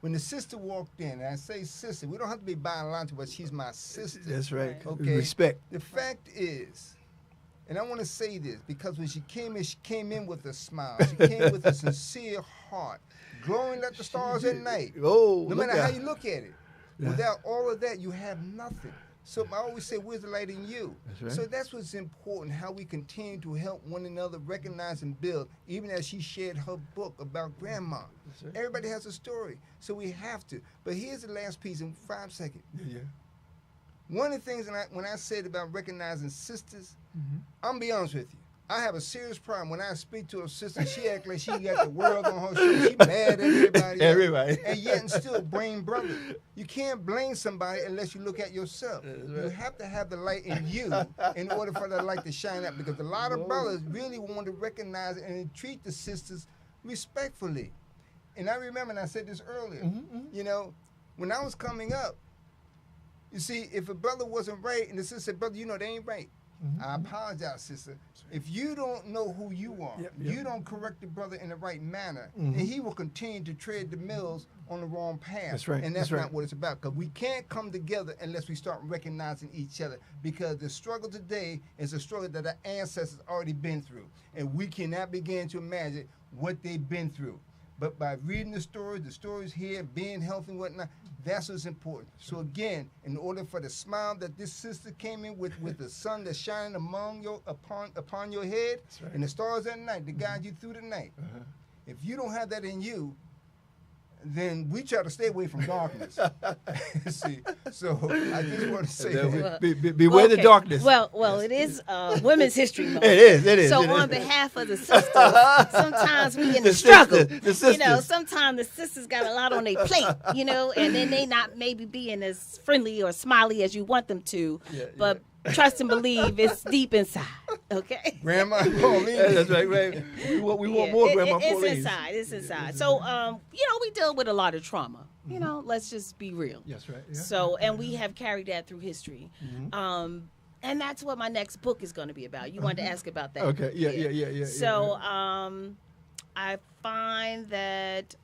When the sister walked in, and I say sister, we don't have to be biological, but she's my sister. That's right. Okay. Respect. The fact is, and I want to say this, because when she came in with a smile. She came with a sincere heart, glowing like the stars at night. Oh, No look matter how out. you look at it. Yeah. Without all of that, you have nothing. So I always say, where's the light in you? That's right. So that's what's important, how we continue to help one another recognize and build, even as she shared her book about grandma. That's right. Everybody has a story, so we have to. But here's the last piece in 5 seconds. Yeah. One of the things when I said about recognizing sisters, I'm gonna be honest with you. I have a serious problem when I speak to a sister. She act like she got the world on her shoulders. She mad at everybody. Everybody. And yet and still blame brother. You can't blame somebody unless you look at yourself. Right. You have to have the light in you in order for that light to shine out. Because a lot of brothers really want to recognize and treat the sisters respectfully. And I remember, and I said this earlier, you know, when I was coming up, you see, if a brother wasn't right and the sister said, brother, you know, they ain't right. I apologize, sister. If you don't know who you are, you don't correct the brother in the right manner, then he will continue to tread the mills on the wrong path. That's right. And that's That's not right. what it's about. Because we can't come together unless we start recognizing each other. Because the struggle today is a struggle that our ancestors already been through. And we cannot begin to imagine what they've been through. But by reading the stories here, being healthy and whatnot, that's what's important. So again, in order for the smile that this sister came in with the sun that's shining upon your head, right. and the stars at night to guide you through the night, if you don't have that in you, then we try to stay away from darkness. See, so I just want to say that. Beware the darkness. Well, it is Women's History Month. It is. So it on is. behalf of the sisters, sometimes we in the The struggle. sisters. You know, sometimes the sisters got a lot on their plate, you know, and then they not maybe being as friendly or smiley as you want them to. But trust and believe it's deep inside. Okay. Grandma Pauline. That's right. We want more Grandma it's Pauline. inside. It's inside. So, you know, we deal with a lot of trauma. You know, let's just be real. That's right. Yeah. So, and we have carried that through history. And that's what my next book is going to be about. You wanted to ask about that. Okay. Yeah. So, I find that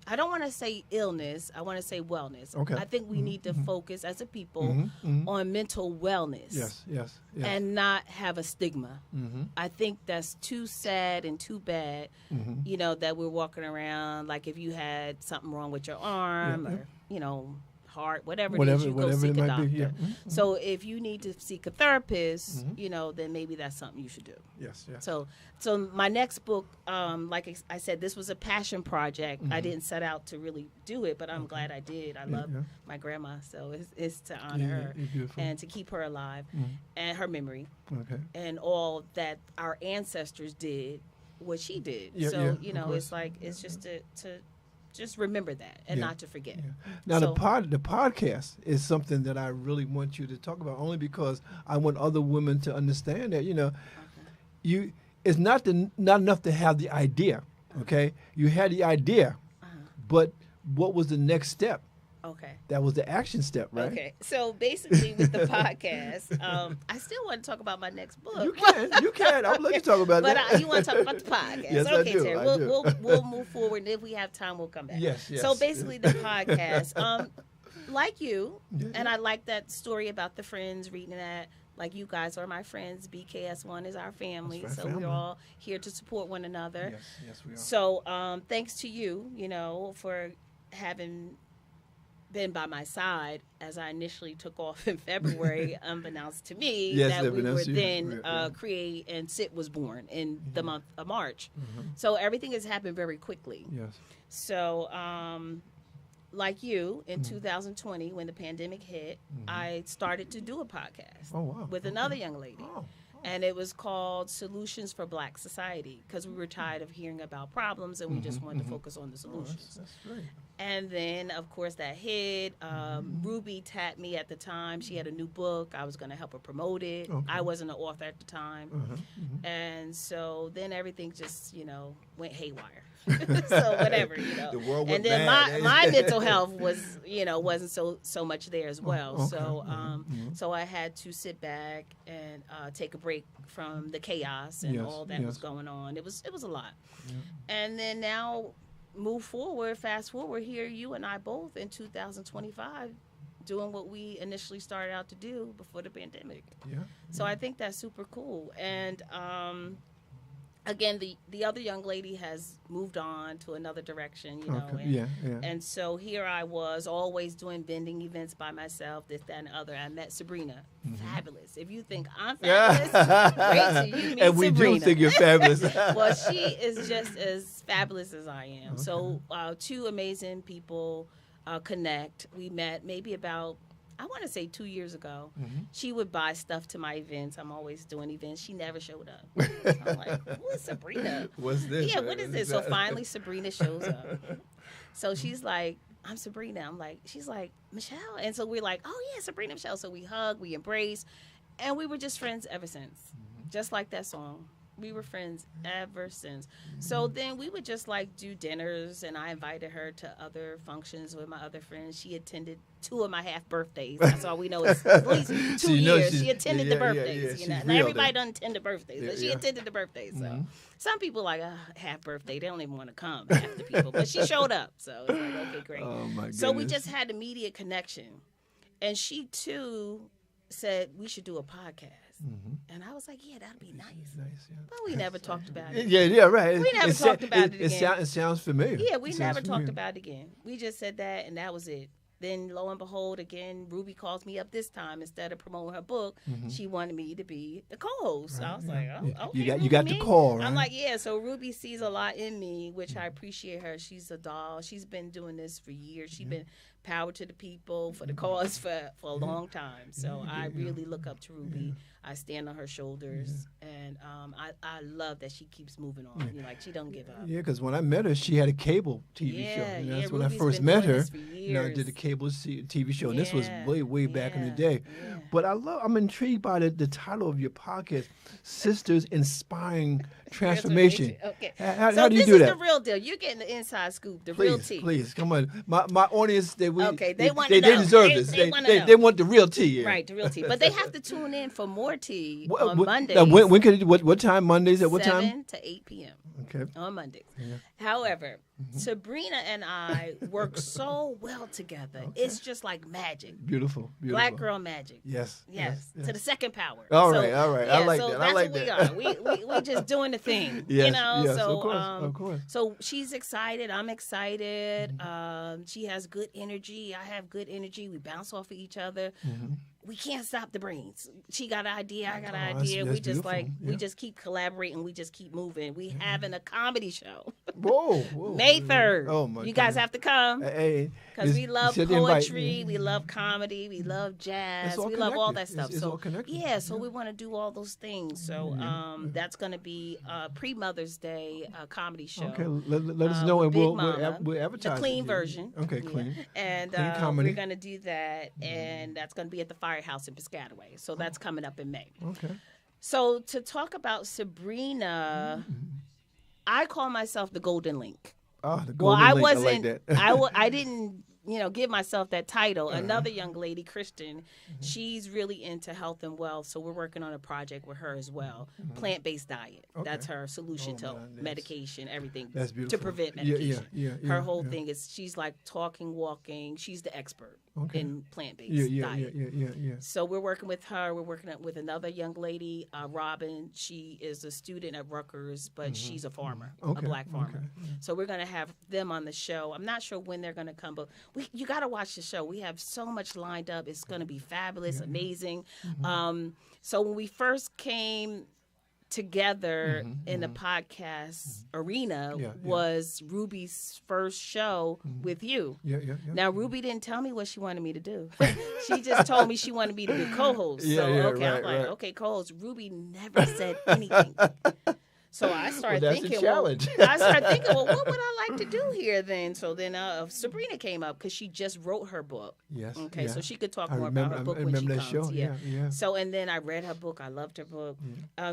I don't want to say illness. I want to say wellness. Okay. I think we need to focus as a people on mental wellness. Yes. And not have a stigma. I think that's too sad and too bad, you know, that we're walking around like if you had something wrong with your arm or, you know, heart, whatever it is, you go seek a doctor. Be, So if you need to seek a therapist, you know, then maybe that's something you should do. Yes. So my next book, like I said, this was a passion project. I didn't set out to really do it, but I'm glad I did. I love my grandma, so it's to honor her beautiful. and to keep her alive and her memory Okay. and all that our ancestors did, what she did. Yeah, so, yeah, you of know, course. it's like, it's just to just remember that and not to forget. Yeah. Now So- the podcast is something that I really want you to talk about, only because I want other women to understand that, you know, it's not enough to have the idea, okay? You had the idea, but what was the next step? Okay. That was the action step, right? Okay. So basically with the podcast, I still want to talk about my next book. You can. I'll let you talk about But that. you want to talk about the podcast? Yes, I okay, do, Terry. I do. We'll move forward, and if we have time, we'll come back. Yes. So basically, the podcast, like you, and I like that story about the friends reading that. Like, you guys are my friends. BKS1 is our family, That's our so family. we're all here to support one another. Yes, we are. So thanks to you, you know, for having been by my side as I initially took off in February, unbeknownst to me, Yes, that we were unbeknownst to you. then Yeah. Create and Sit was born in the month of March. So everything has happened very quickly. Yes. So, like you, in 2020, when the pandemic hit, I started to do a podcast Oh, wow. with another young lady. Oh. And it was called Solutions for Black Society because we were tired of hearing about problems and we just wanted to focus on the solutions. That's great. And then, of course, that hit. Ruby tapped me at the time. She had a new book. I was going to help her promote it. Okay. I wasn't an author at the time. And so then everything just, went haywire. So whatever, The world went And then bad. my mental health was, wasn't so much there as well. okay. So I had to sit back and take a break from the chaos and Yes, all that was yes. going on. It was a lot. And then now fast forward here, you and I both in 2025 doing what we initially started out to do before the pandemic. Yeah. So I think that's super cool. And again, the other young lady has moved on to another direction, Okay. and, Yeah. and so here I was always doing vending events by myself, this, that, and the other. I met Sabrina. Fabulous. If you think I'm fabulous, great to you meet And we Sabrina. do think you're fabulous. Well, she is just as fabulous as I am. Okay. So two amazing people connect. We met maybe about, I want to say 2 years ago. She would buy stuff to my events. I'm always doing events. She never showed up. So I'm like, who is Sabrina? What's this? Yeah, what is this? So finally Sabrina shows up. So she's like, I'm Sabrina. She's like, Michelle. And so we're like, oh yeah, Sabrina, Michelle. So we hug, we embrace, and we were just friends ever since. Just like that song. We were friends ever since. So then we would just like do dinners, and I invited her to other functions with my other friends. She attended 2 of my half birthdays. That's all we know is at least 2 So you know years. she's- She attended yeah, the yeah, birthdays. yeah, she's Not real everybody then. doesn't attend the birthdays, but Yeah, she yeah. attended the birthdays. So some people like half birthday, they don't even want to come. Half the people, but she showed up. So it's like, okay, great. Oh my So we goodness. just had immediate connection, and she too said we should do a podcast. And I was like, yeah, that'd be nice. Nice. Yeah. But we never talked about it. Yeah, right. We never talked about it again. It sounds familiar. Yeah, we It never sounds talked familiar. about it again. We just said that, and that was it. Then, lo and behold, again, Ruby calls me up this time. Instead of promoting her book, she wanted me to be the co-host. So I was like, oh, Yeah. okay. You got the Ruby. call, right? I'm like, yeah. So Ruby sees a lot in me, which I appreciate her. She's a doll. She's been doing this for years. She's been power to the people, for the cause for a long time. So I really look up to Ruby. I stand on her shoulders, and I love that she keeps moving on. Like she don't give up. Yeah, because when I met her, she had a cable TV show. Yeah, And yeah, that's when I Ruby's first been met doing her. this for I did years. the cable TV show, and this was Yeah, way back in the yeah, day. yeah. But I'm intrigued by the title of your podcast, Sisters Inspiring Transformation. Okay. How So do you this do is that? the real deal. You're getting the inside scoop, the real tea. Please, come on. My audience, they want they to know. deserve They- this. they wanna know. They want the real tea. Yeah. Right, the real tea. But they have to tune in for more tea What- on what- Mondays. When can what time? Mondays at what time? 7 to 8 p.m. Okay. on Mondays. However, Sabrina and I work so well together. It's just like magic. Beautiful. Black girl magic. Yes. Yes, to the second power. All So, right. I yeah, like so that. That's I like what that. we are. We just doing the thing. Yes, You know. yes, So of course. So she's excited. I'm excited. She has good energy. I have good energy. We bounce off of each other. We can't stop the brains. She got an idea. I got an that's- idea. that's We just beautiful. we Yeah. just keep collaborating. We just keep moving. We having a comedy show Whoa. May 3rd. Oh my You guys goodness. have to come. Hey, Because we love send the invite. poetry, we love comedy, we love jazz, It's all we love all that connected. stuff. It's so all connected. yeah, so we want to do all those things. So that's going to be pre-Mother's Day comedy show. Okay, let us know, with and Big we'll Mama, we'll advertise the clean it. version. Okay, Yeah. clean. And Clean comedy. we're going to do that, and that's going to be at the Firehouse in Piscataway. So that's coming up in May. Okay. So to talk about Sabrina, I call myself the Golden Link. Oh, the Well, golden I link, wasn't. I like that. I didn't. Give myself that title. Another young lady, Kristen, she's really into health and wealth, so we're working on a project with her as well. Plant-based diet. Okay. That's her solution Oh, to man, that's- medication, everything that's to beautiful. prevent Yeah, medication. yeah, Her yeah, whole yeah. thing is she's like talking, walking. She's the expert Okay. in plant-based Yeah. diet. So we're working with her. We're working with another young lady, Robin. She is a student at Rutgers, but she's a farmer, Okay, a black farmer. okay, So we're going to have them on the show. I'm not sure when they're going to come, but you got to watch the show. We have so much lined up. It's going to be fabulous, amazing. So when we first came together in the podcast arena Yeah, yeah. was Ruby's first show with you. Yeah. Now, Ruby didn't tell me what she wanted me to do. She just told me she wanted me to be co-host. Yeah, so, yeah, okay, I'm right, like, right. okay, co-host. Ruby never said anything. So I started that's thinking, a challenge. well, I started thinking, well, what would I like to do here then? So then Sabrina came up because she just wrote her book. Yes. Okay, yeah. so she could talk I more remember, about her book I when she remember comes. that show. Yeah. Yeah. So and then I read her book. I loved her book.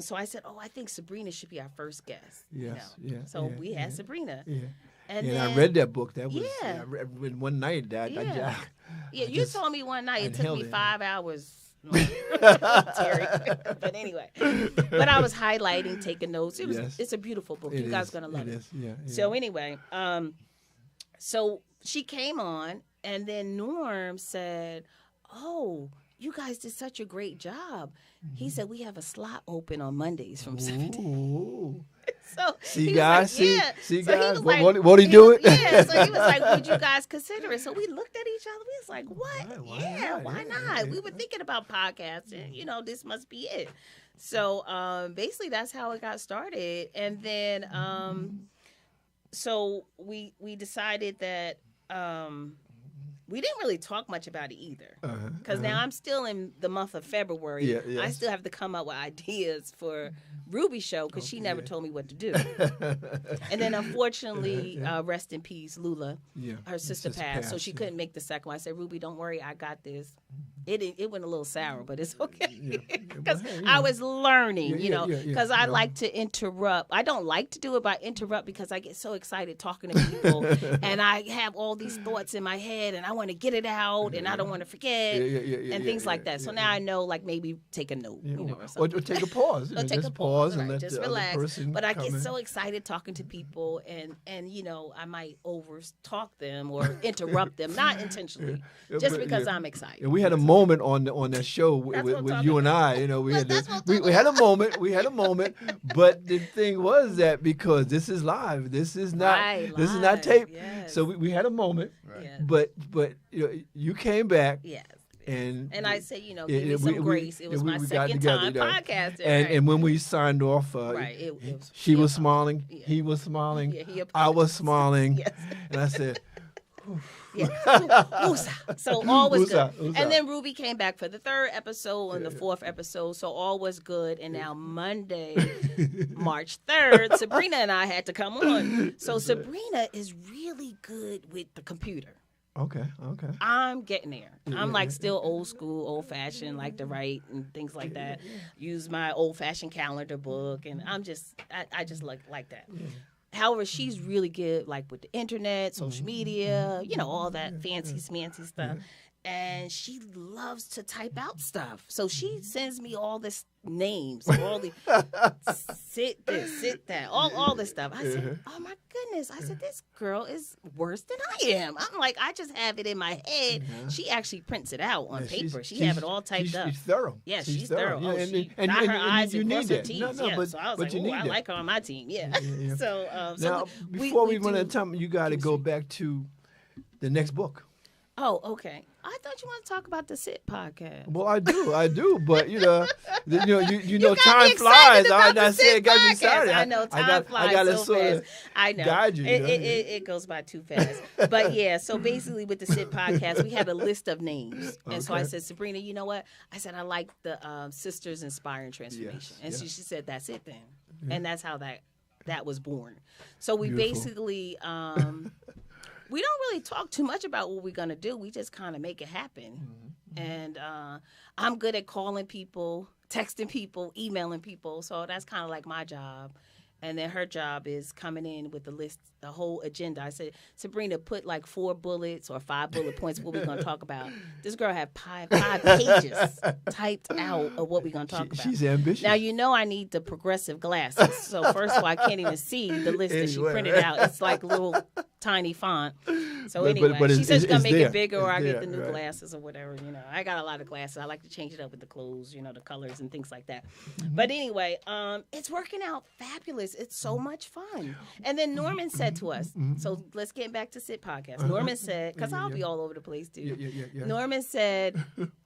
So I said, oh, I think Sabrina should be our first guest. Yes. You know? Yeah. So yeah, we had yeah, Sabrina. Yeah. And And then, I read that book. That was Yeah. I read one night. That Yeah. Yeah, I you just- told me one night I it took me inhaled it. 5 hours. Terry. But anyway, but I was highlighting, taking notes. Yes. It's a beautiful book. It You guys is, are gonna love it. is, yeah. So anyway, so she came on, and then Norm said, "Oh, you guys did such a great job." He said we have a slot open on Mondays from 7 to 8. Ooh. So See, he was guys, like, see- yeah. see, So he guys, was what- like- what he do it? Yeah, so he was like, would you guys consider it? So we looked at each other. We was like, what? Why Yeah, not? why Yeah, not? yeah, We were thinking about podcasting. You know, this must be it. So basically, that's how it got started. And then, so we decided that we didn't really talk much about it either. Because now I'm still in the month of February. Yeah, I yes. still have to come up with ideas for Ruby's show because she never told me what to do. And then unfortunately, rest in peace, Lula, Yeah. her sister passed, so she yeah. couldn't make the second one. I said, Ruby, don't worry, I got this. It went a little sour, but it's okay. Yeah. Because Well, hey, I was learning, Yeah, you know, yeah, yeah, because I yeah. like to interrupt. I don't like to do it, but I interrupt because I get so excited talking to people and I have all these thoughts in my head and I want to get it out and I don't want to forget and things like that. So now I know, like, maybe take a note, you know, or Or something. take a pause. You Or know, take just a pause, and right, let just the relax. other person But I come get in. so excited talking to people, and you know, I might over talk them or interrupt them, not intentionally, Yeah, just but, because yeah. I'm excited. And we had a moment on that show That's what I'm with talking you and I. You know, we had that's what I'm we had a moment. We had a moment, but the thing was that because this is live, this is not Right, this is live, not tape. yes. So we had a moment, Yes. but you know, you came back Yes. and I say, you know, Yeah, give me yeah, some grace. It was my got second together, time you know. podcasting. And right. and when we signed off, Right, it was- she he was apologized. smiling, Yeah. he was smiling, Yeah, he I was apologized. smiling, Yes. and I said, Yeah. Woosah. So all was good. Woosah, woosah. And then Ruby came back for the third episode and the fourth episode. So all was good. And now Monday, March 3rd, Sabrina and I had to come on. So Sabrina is really good with the computer. okay. I'm getting there. I'm like still old school, old fashioned, like to write and things like that. Use my old fashioned calendar book, and I just like that. However, she's really good like with the internet, social media, you know, all that fancy smancy stuff. And she loves to type out stuff. So she sends me all this names, all the sit this, sit that, all this stuff. I said, oh my goodness. I said, this girl is worse than I am. I'm like, I just have it in my head. She actually prints it out on Yeah, paper. She have it all typed up. She's thorough. Yeah, she's thorough. Yeah, Oh, and- she and- dot and- her and I's you and need cross her that. T's. No, no, Yeah. but- So I was but like, you oh, need I that. like her on my team. Yeah. Yeah. So, Now, we before we run do- out of time, you got to go back to the next book. Oh, okay. I thought you want to talk about the Sit podcast. Well, I do, but you know, you know, got me time excited flies. about the I said, Sit it got me podcast. excited. I know time I flies gotta so sort fast. of I know. guide you. It goes by too fast. But yeah, so basically with the Sit podcast, we had a list of names, and so I Okay. said, Sabrina, you know what? I said I like the Sisters Inspiring Transformation, Yes, and yes. she said that's it then, and that's how that was born. So we Beautiful. basically. We don't really talk too much about what we're going to do. We just kind of make it happen. And I'm good at calling people, texting people, emailing people. So that's kind of like my job. And then her job is coming in with the list, the whole agenda. I said, Sabrina, put like 4 bullets or 5 bullet points what we're going to talk about. This girl had 5 pages typed out of what we're going to talk about. She's ambitious. Now, you know I need the progressive glasses. So first of all, I can't even see the list that she Anyway. printed out. It's like little tiny font. So But- anyway, but she it's- said she's going to it's make there. it bigger or It's I get there, the new right. glasses or whatever. You know, I got a lot of glasses. I like to change it up with the clothes, you know, the colors and things like that. But anyway, it's working out fabulous. It's so much fun. And then Norman said to us, so let's get back to Sit Podcast. Norman said, because I'll be all over the place too. Yeah. Norman said,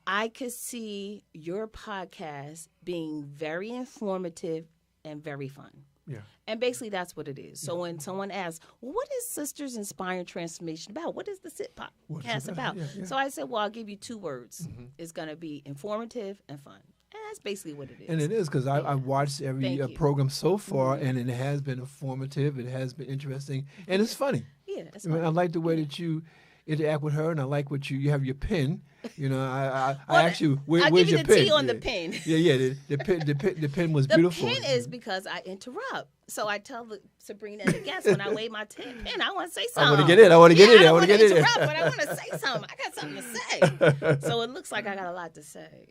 I could see your podcast being very informative and very fun. Yeah. And basically, that's what it is. So when someone asks, well, what is Sisters Inspiring Transformation about? What is the Sit What's it podcast about? about? Yeah. So I said, well, I'll give you 2 words. It's going to be informative and fun. And that's basically what it is. And it is because I've watched every Thank you. program so far, and it has been informative. It has been interesting, and it's funny. Yeah, it's I mean, I fun. like the way that you interact with her, and I like what you have your pen. You know, I Well, asked you, I'll where's give you your the pen? tea on yeah. the pen. Yeah. The pen was The beautiful. pen is because I interrupt. So I tell Sabrina and the guests when I wave my pen, I want to say something. I want to get in. I want to get in. I I want to get in. interrupt, but I want to say something. I got something to say. So it looks like I got a lot to say.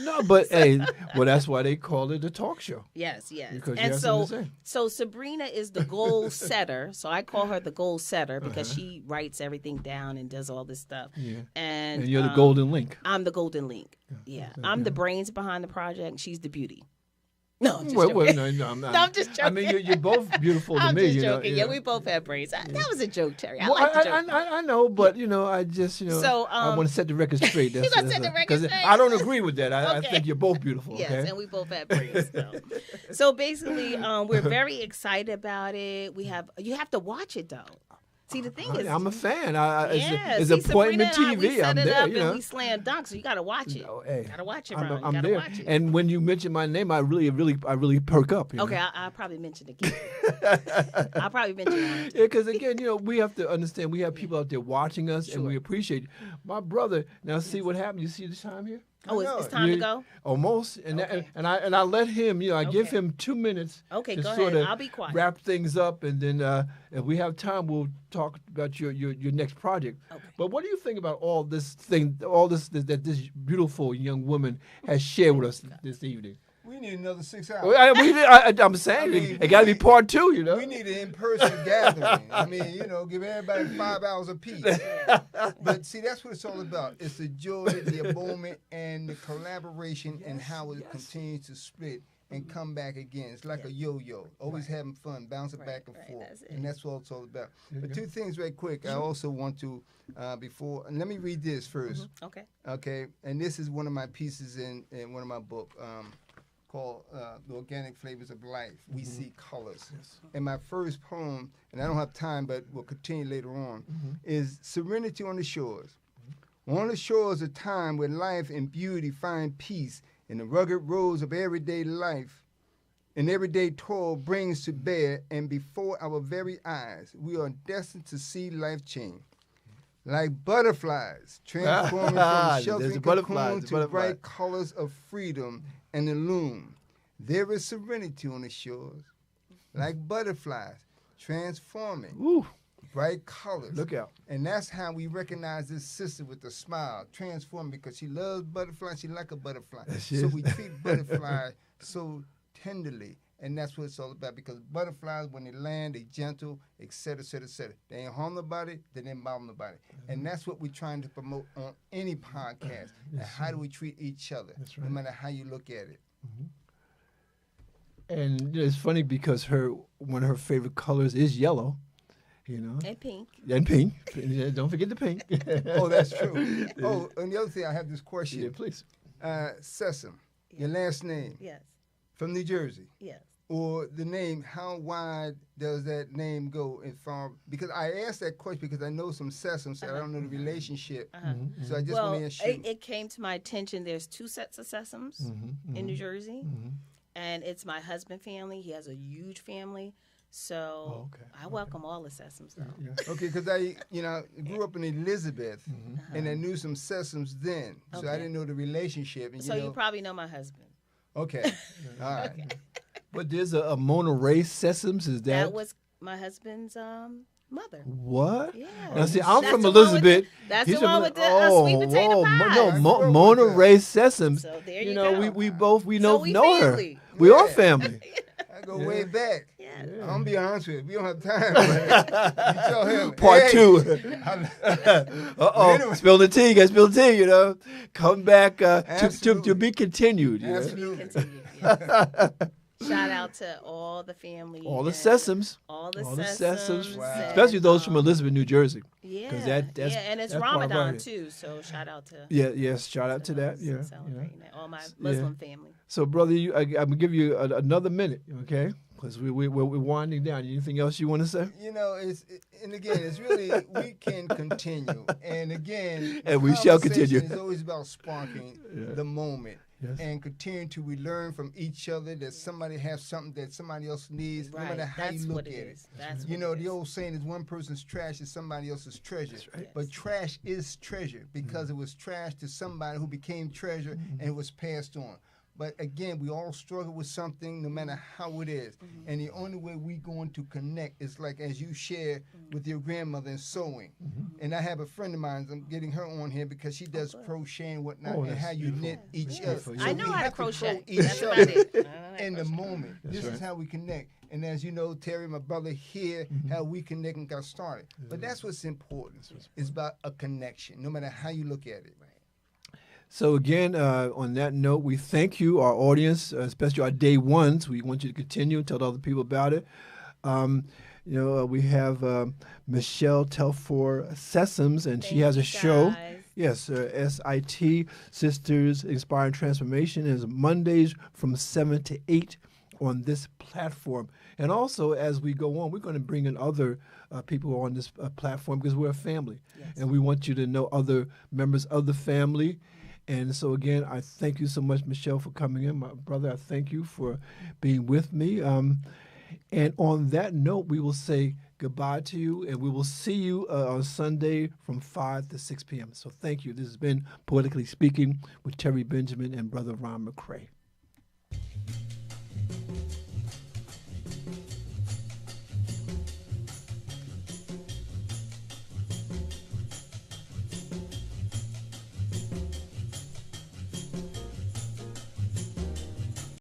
No, but hey, well, that's why they call it a talk show. Yes. Because you And have so, something to say. so Sabrina is the goal setter. So I call her the goal setter because she writes everything down and does all this stuff. Yeah. And And you're the golden link. I'm the golden link. Yeah. I'm the brains behind the project. She's the beauty. No, I'm just Well, joking. no, I'm not. No, I'm just joking. I mean, you're both beautiful to I'm me. just you know, joking. Yeah, we both have brains. That was a joke, Terry. I Well, like the joke. I know, but I just So, I want to set the record straight. You gonna set the record 'cause straight? I don't agree with that. I Okay. think you're both beautiful. Yes, okay? and we both have brains. So basically, we're very excited about it. You have to watch it though. See, the thing is, I'm a fan. It's see, appointment Sabrina and I, TV. we set I'm it there. up You and know. we slam dunk, so you got to watch it. No, hey, Gotta watch it, I'm, Ron. I'm Gotta there. watch it. And when you mention my name, I really perk up. You Okay, know? I'll probably mention it again. I'll probably mention it. Yeah, because again, we have to understand we have people out there watching us, and we appreciate it. My brother. Now, see what happened. You see the time here? Oh, it's time to go? Almost, and Okay. and I let him. I give Okay. him 2 minutes. Okay, to go sort ahead. of I'll be quiet. Wrap things up, and then if we have time, we'll talk about your next project. Okay. But what do you think about all this that this beautiful young woman has shared with us this evening? We need another 6 hours. I'm saying I mean, it got to be part 2. You know. We need an in-person gathering. I mean, give everybody 5 hours apiece. But see, that's what it's all about. It's the joy, the moment, and the collaboration, and how it continues to split and come back again. It's like a yo-yo, always having fun, bouncing back and forth, that's it. and that's what it's all about. But 2 things right quick. I also want to and let me read this first. Okay. Okay, and this is one of my pieces in one of my book. Called The Organic Flavors of Life. We See Colors. And my first poem, and I don't have time, but we'll continue later on, is Serenity on the Shores. On the shores of time where life and beauty find peace in the rugged roads of everyday life, and everyday toil brings to bear, and before our very eyes, we are destined to see life change. Like butterflies, transforming from sheltering cocoon to bright colors of freedom and illume. There is serenity on the shores, like butterflies, transforming bright colors. Look out. And that's how we recognize this sister with the smile, transforming because she loves butterflies. She like a butterfly. So we treat butterfly so tenderly. And that's what it's all about, because butterflies, when they land, they gentle, et cetera, et cetera, et cetera. They ain't harm nobody, they ain't bother nobody. And that's what we're trying to promote on any podcast. And how do we treat each other, no matter how you look at it. And it's funny because one of her favorite colors is yellow, And pink. and pink. Don't forget the pink. Oh, that's true. Oh, and the other thing, I have this question. Yeah, please. Sessom, your last name, Yes. from New Jersey. Yes. Or the name, how wide does that name go in farm? Because I asked that question because I know some Sessoms, I don't know the relationship. So I just want to ask you. It came to my attention. There's 2 sets of Sessoms in New Jersey, and it's my husband's family. He has a huge family, so I welcome all the Sessoms though. Okay, because I grew up in Elizabeth, and I knew some Sessoms then, so I Okay. didn't know the relationship. And, So you probably know my husband. Okay, all right. But there's a Mona Ray Sessoms. Is that? That was my husband's mother. What? Yeah. Now see, I'm That's from the one with Elizabeth. that's He's the one from- with the sweet potato pies. No, I grew up Mona with that. Ray Sessoms. So there you you know, go. we both So know we know her. family. We are Yeah. family. I go way back. Yeah. I'm gonna be honest with you. We don't have time. But you tell him. Part hey, 2. Anyway. Spill the tea. Guys, spill the tea. Come back to Absolutely. be continued. Absolutely. Continue, yes. Shout out to all the family. All the and Sessoms. All the All the Sessoms. Sessoms. Wow. Especially those from Elizabeth, New Jersey. Yeah. that's- and it's that's part of Ramadan our- too, so shout out to Yes. Shout out to that. those Yeah. celebrating that. All my Muslim family. So, brother, I'm gonna give you another minute, okay? Because we're winding down. Anything else you want to say? You know, and again, it's really, we can continue. And again, And we shall conversation continue. is always about sparking the moment. Yes. And continue to we learn from each other, that somebody has something that somebody else needs, Right. no matter how That's you look what at it it. is. That's You what know, it the is. old saying is one person's trash is somebody else's treasure. That's right. But trash is treasure because it was trash to somebody who became treasure and it was passed on. But again, we all struggle with something, no matter how it is. And the only way we going to connect is like as you share with your grandmother in sewing. And I have a friend of mine, I'm getting her on here because she does crochet and whatnot, Oh, and that's how you knit each other. Beautiful. So I know we how to have crochet. throw each That's about other it. I know how to in the crochet. moment. That's This right. is how we connect. And as you know, Terry, my brother here, how we connect and got started. But that's what's important. It's about a connection, no matter how you look at it. So again, on that note, we thank you, our audience, especially our day ones. We want you to continue and tell other people about it. We have Michelle Telfor Sessoms, and she Thank has a you, show. guys. Yes, SIT, Sisters Inspiring Transformation, is Mondays from 7 to 8 on this platform. And also, as we go on, we're going to bring in other people on this platform because we're a family. Yes. And we want you to know other members of the family. And so, again, I thank you so much, Michelle, for coming in. My brother, I thank you for being with me. And on that note, we will say goodbye to you, and we will see you on Sunday from 5 to 6 p.m. So thank you. This has been Poetically Speaking with Terry Benjamin and Brother Ron McCray.